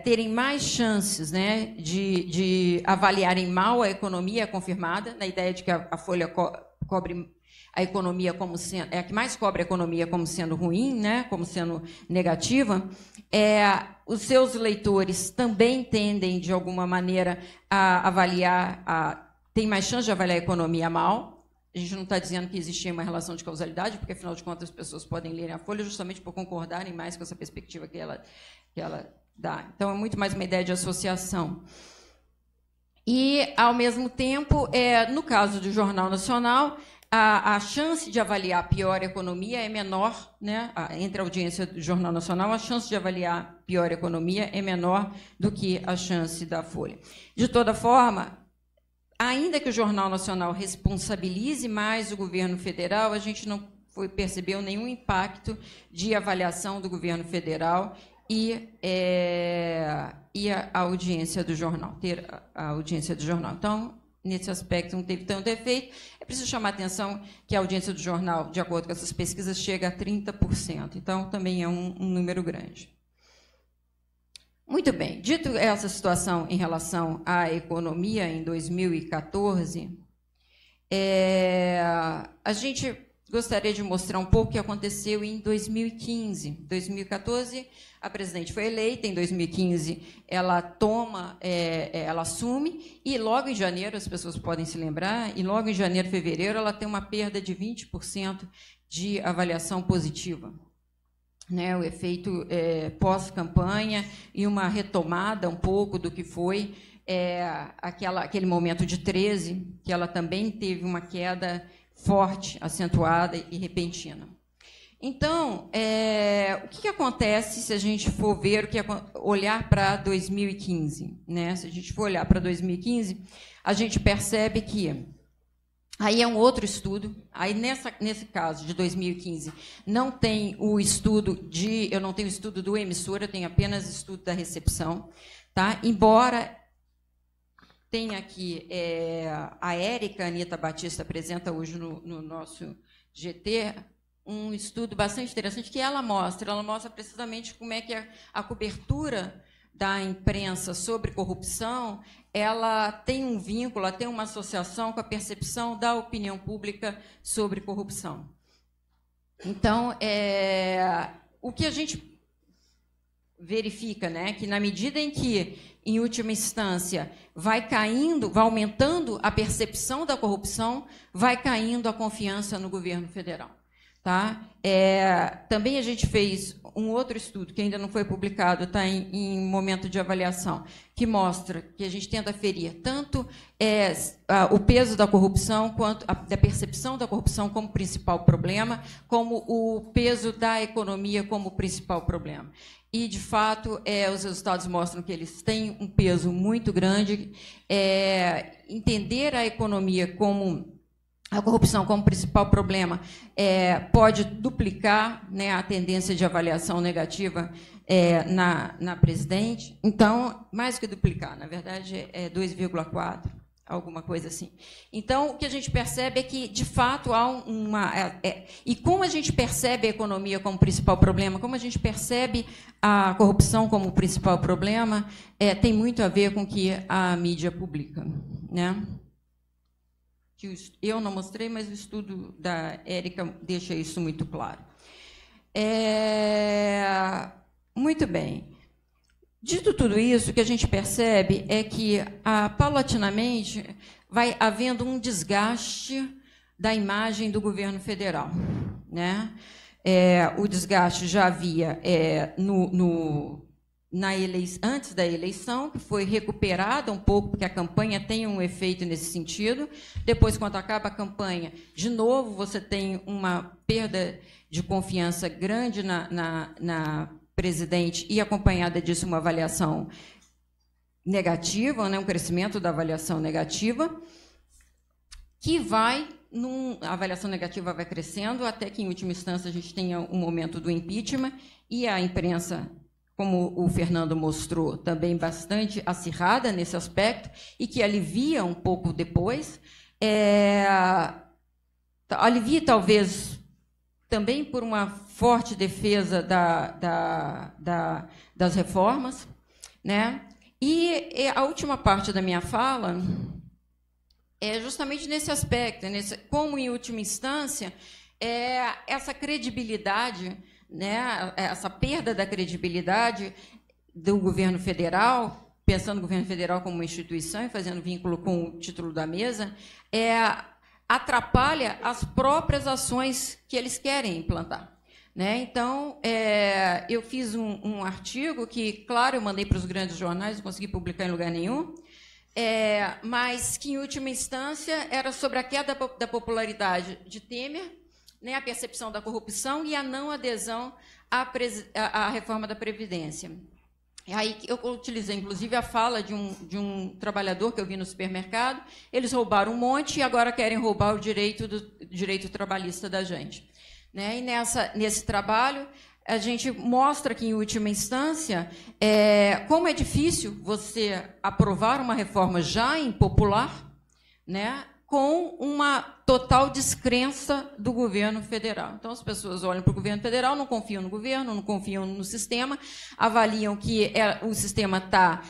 terem mais chances, né, de avaliarem mal a economia é confirmada, na ideia de que a Folha cobre a economia como sendo, a que mais cobre a economia como sendo ruim, né, como sendo negativa. Os seus leitores também tendem, de alguma maneira, a avaliar, tem mais chance de avaliar a economia mal. A gente não está dizendo que existia uma relação de causalidade, porque, afinal de contas, as pessoas podem ler a Folha justamente por concordarem mais com essa perspectiva que ela dá. Então, é muito mais uma ideia de associação. E, ao mesmo tempo, no caso do Jornal Nacional, a chance de avaliar pior a economia é menor, né? Entre a audiência do Jornal Nacional, a chance de avaliar pior a economia é menor do que a chance da Folha. De toda forma, ainda que o Jornal Nacional responsabilize mais o governo federal, a gente não percebeu nenhum impacto de avaliação do governo federal e a audiência do jornal, ter a audiência do jornal. Então, nesse aspecto, não teve tanto efeito. É preciso chamar a atenção que a audiência do jornal, de acordo com essas pesquisas, chega a 30%. Então, também é um número grande. Muito bem. Dito essa situação em relação à economia em 2014, a gente gostaria de mostrar um pouco o que aconteceu em 2015. Em 2014, a presidente foi eleita, em 2015 ela ela assume, e logo em janeiro, as pessoas podem se lembrar, e logo em janeiro, fevereiro, ela tem uma perda de 20% de avaliação positiva. Né, o efeito pós-campanha e uma retomada um pouco do que foi aquele momento de 13, que ela também teve uma queda forte, acentuada e repentina. Então, o que acontece se a gente for ver, olhar para 2015? Né? Se a gente for olhar para 2015, a gente percebe que aí é um outro estudo. Aí, nesse caso de 2015, não tem o estudo eu não tenho estudo do emissor, eu tenho apenas estudo da recepção. Tá? Embora tenha aqui a Érica Anita Batista apresenta hoje no nosso GT um estudo bastante interessante que ela mostra precisamente como é que a cobertura da imprensa sobre corrupção, ela tem um vínculo, ela tem uma associação com a percepção da opinião pública sobre corrupção. Então, o que a gente verifica, né, que na medida em que, em última instância, vai aumentando a percepção da corrupção, vai caindo a confiança no governo federal. Tá? Também a gente fez um outro estudo, que ainda não foi publicado, está em momento de avaliação, que mostra que a gente tenta aferir tanto o peso da corrupção, quanto da percepção da corrupção como principal problema, como o peso da economia como principal problema. E, de fato, os resultados mostram que eles têm um peso muito grande. Entender a economia como a corrupção como principal problema pode duplicar, né, a tendência de avaliação negativa na presidente. Então, mais que duplicar, na verdade, é 2,4, alguma coisa assim. Então, o que a gente percebe é que, de fato, há e como a gente percebe a economia como principal problema, como a gente percebe a corrupção como principal problema, tem muito a ver com o que a mídia publica, né? Que eu não mostrei, mas o estudo da Érica deixa isso muito claro. Muito bem. Dito tudo isso, o que a gente percebe é que, paulatinamente, vai havendo um desgaste da imagem do governo federal. Né? O desgaste já havia antes da eleição, que foi recuperada um pouco, porque a campanha tem um efeito nesse sentido. Depois, quando acaba a campanha, de novo, você tem uma perda de confiança grande na presidente e, acompanhada disso, uma avaliação negativa, né, um crescimento da avaliação negativa, que a avaliação negativa vai crescendo até que, em última instância, a gente tenha um momento do impeachment e a imprensa, como o Fernando mostrou, também bastante acirrada nesse aspecto, e que alivia um pouco depois. Alivia, talvez, também por uma forte defesa das reformas. Né? E a última parte da minha fala é justamente nesse aspecto, como, em última instância, essa credibilidade, né, essa perda da credibilidade do governo federal, pensando no governo federal como uma instituição e fazendo vínculo com o título da mesa, atrapalha as próprias ações que eles querem implantar. Né? Então, eu fiz um artigo que, claro, eu mandei para os grandes jornais, não consegui publicar em lugar nenhum, mas que, em última instância, era sobre a queda da popularidade de Temer, né, a percepção da corrupção e a não adesão à reforma da Previdência. Aí eu utilizei, inclusive, a fala de um trabalhador que eu vi no supermercado. Eles roubaram um monte e agora querem roubar o direito trabalhista da gente. né? E nesse trabalho, a gente mostra que, em última instância, como é difícil você aprovar uma reforma já impopular, né, com uma total descrença do governo federal. Então, as pessoas olham para o governo federal, não confiam no governo, não confiam no sistema, avaliam que o sistema está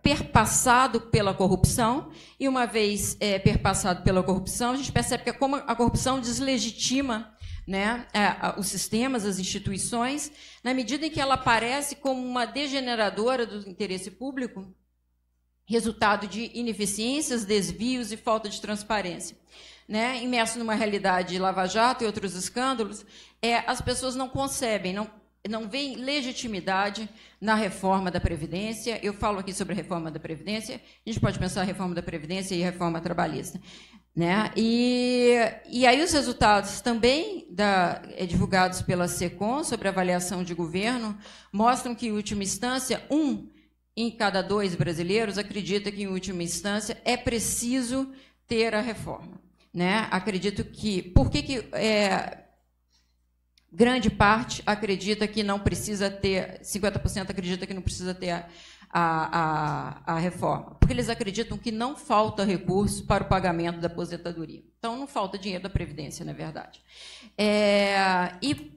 perpassado pela corrupção, e, uma vez perpassado pela corrupção, a gente percebe que como a corrupção deslegitima, né, os sistemas, as instituições, na medida em que ela aparece como uma degeneradora do interesse público, resultado de ineficiências, desvios e falta de transparência. Né? Imerso numa realidade Lava-Jato e outros escândalos, as pessoas não concebem, não veem legitimidade na reforma da Previdência. Eu falo aqui sobre a reforma da Previdência, a gente pode pensar a reforma da Previdência e a reforma trabalhista. Né? E aí os resultados também divulgados pela SECOM sobre avaliação de governo mostram que, em última instância, 1 em cada 2 brasileiros acredita que, em última instância, é preciso ter a reforma. Né? Acredito que... Por que grande parte acredita que não precisa ter... 50% acredita que não precisa ter a reforma? Porque eles acreditam que não falta recurso para o pagamento da aposentadoria. Então, não falta dinheiro da Previdência, na verdade. E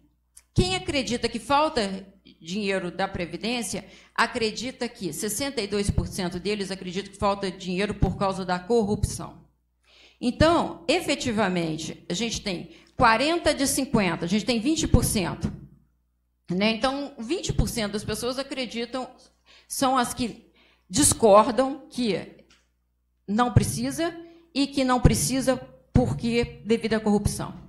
quem acredita que falta dinheiro da Previdência acredita que 62% deles acreditam que falta dinheiro por causa da corrupção. Então, efetivamente, a gente tem 40 de 50, a gente tem 20%. Né? Então, 20% das pessoas acreditam, são as que discordam que não precisa e que não precisa porque devido à corrupção.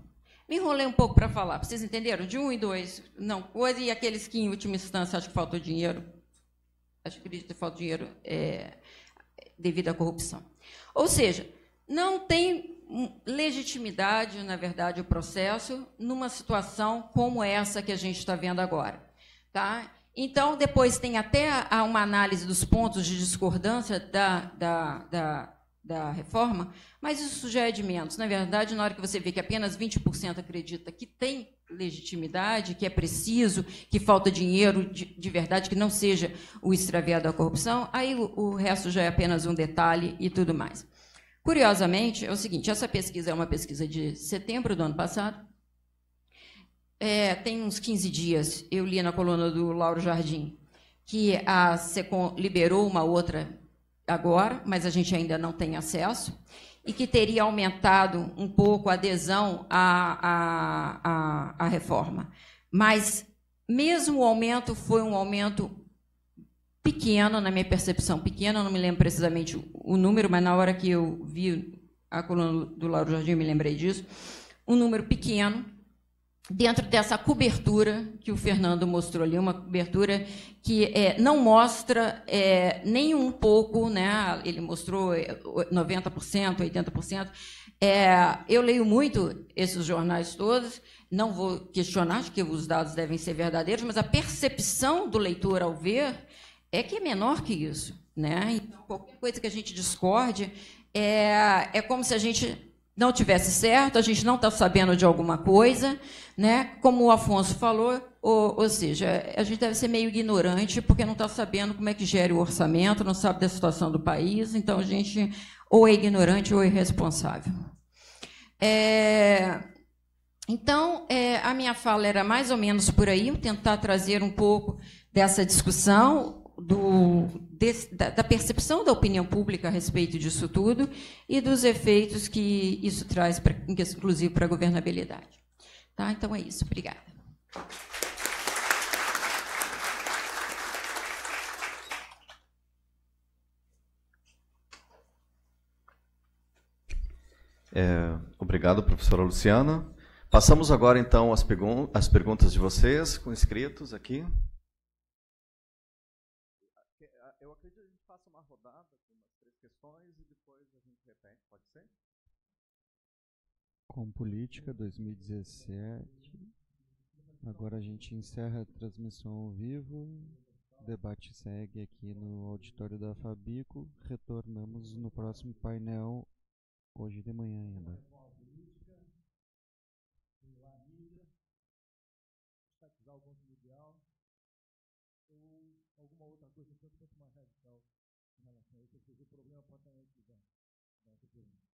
Me enrolei um pouco para falar. Vocês entenderam? De 1 e 2, não coisa, e aqueles que, em última instância, acham que faltou dinheiro. Acho que acredito que falta dinheiro devido à corrupção. Ou seja, não tem legitimidade, na verdade, o processo numa situação como essa que a gente está vendo agora. Tá? Então, depois tem até uma análise dos pontos de discordância da reforma, mas isso já é de menos. Na verdade, na hora que você vê que apenas 20% acredita que tem legitimidade, que é preciso, que falta dinheiro de verdade, que não seja o extraviado da corrupção, aí o resto já é apenas um detalhe e tudo mais. Curiosamente, é o seguinte, essa pesquisa é uma pesquisa de setembro do ano passado. Tem uns 15 dias, eu li na coluna do Lauro Jardim que a SECOM liberou uma outra agora, mas a gente ainda não tem acesso, e que teria aumentado um pouco a adesão à reforma. Mas, mesmo o aumento, foi um aumento pequeno, na minha percepção, pequeno, eu não me lembro precisamente o número, mas na hora que eu vi a coluna do Lauro Jardim, eu me lembrei disso, um número pequeno, dentro dessa cobertura que o Fernando mostrou ali, uma cobertura que não mostra nem um pouco, né? Ele mostrou 90%, 80%. Eu leio muito esses jornais todos, não vou questionar, acho que os dados devem ser verdadeiros, mas a percepção do leitor ao ver é que é menor que isso. Né? Então, qualquer coisa que a gente discorde é como se a gente não tivesse certo, a gente não está sabendo de alguma coisa, né? Como o Afonso falou, ou seja, a gente deve ser meio ignorante porque não está sabendo como é que gera o orçamento, não sabe da situação do país, então a gente ou é ignorante ou é irresponsável. Então, a minha fala era mais ou menos por aí, tentar trazer um pouco dessa discussão, da percepção da opinião pública a respeito disso tudo e dos efeitos que isso traz, inclusive, para a governabilidade. Tá? Então, é isso. Obrigada. Obrigado, professora Luciana. Passamos agora, então, às perguntas de vocês, com inscritos aqui. Eu acredito que a gente faça uma rodada com umas 3 questões e depois a gente repete, pode ser? Com política 2017. Agora a gente encerra a transmissão ao vivo. O debate segue aqui no auditório da Fabico. Retornamos no próximo painel, hoje de manhã ainda. radical contra o ideal, ou alguma outra coisa um tanto quanto mais radical em relação a isso, ou seja, o problema pode estar antes da outra pergunta.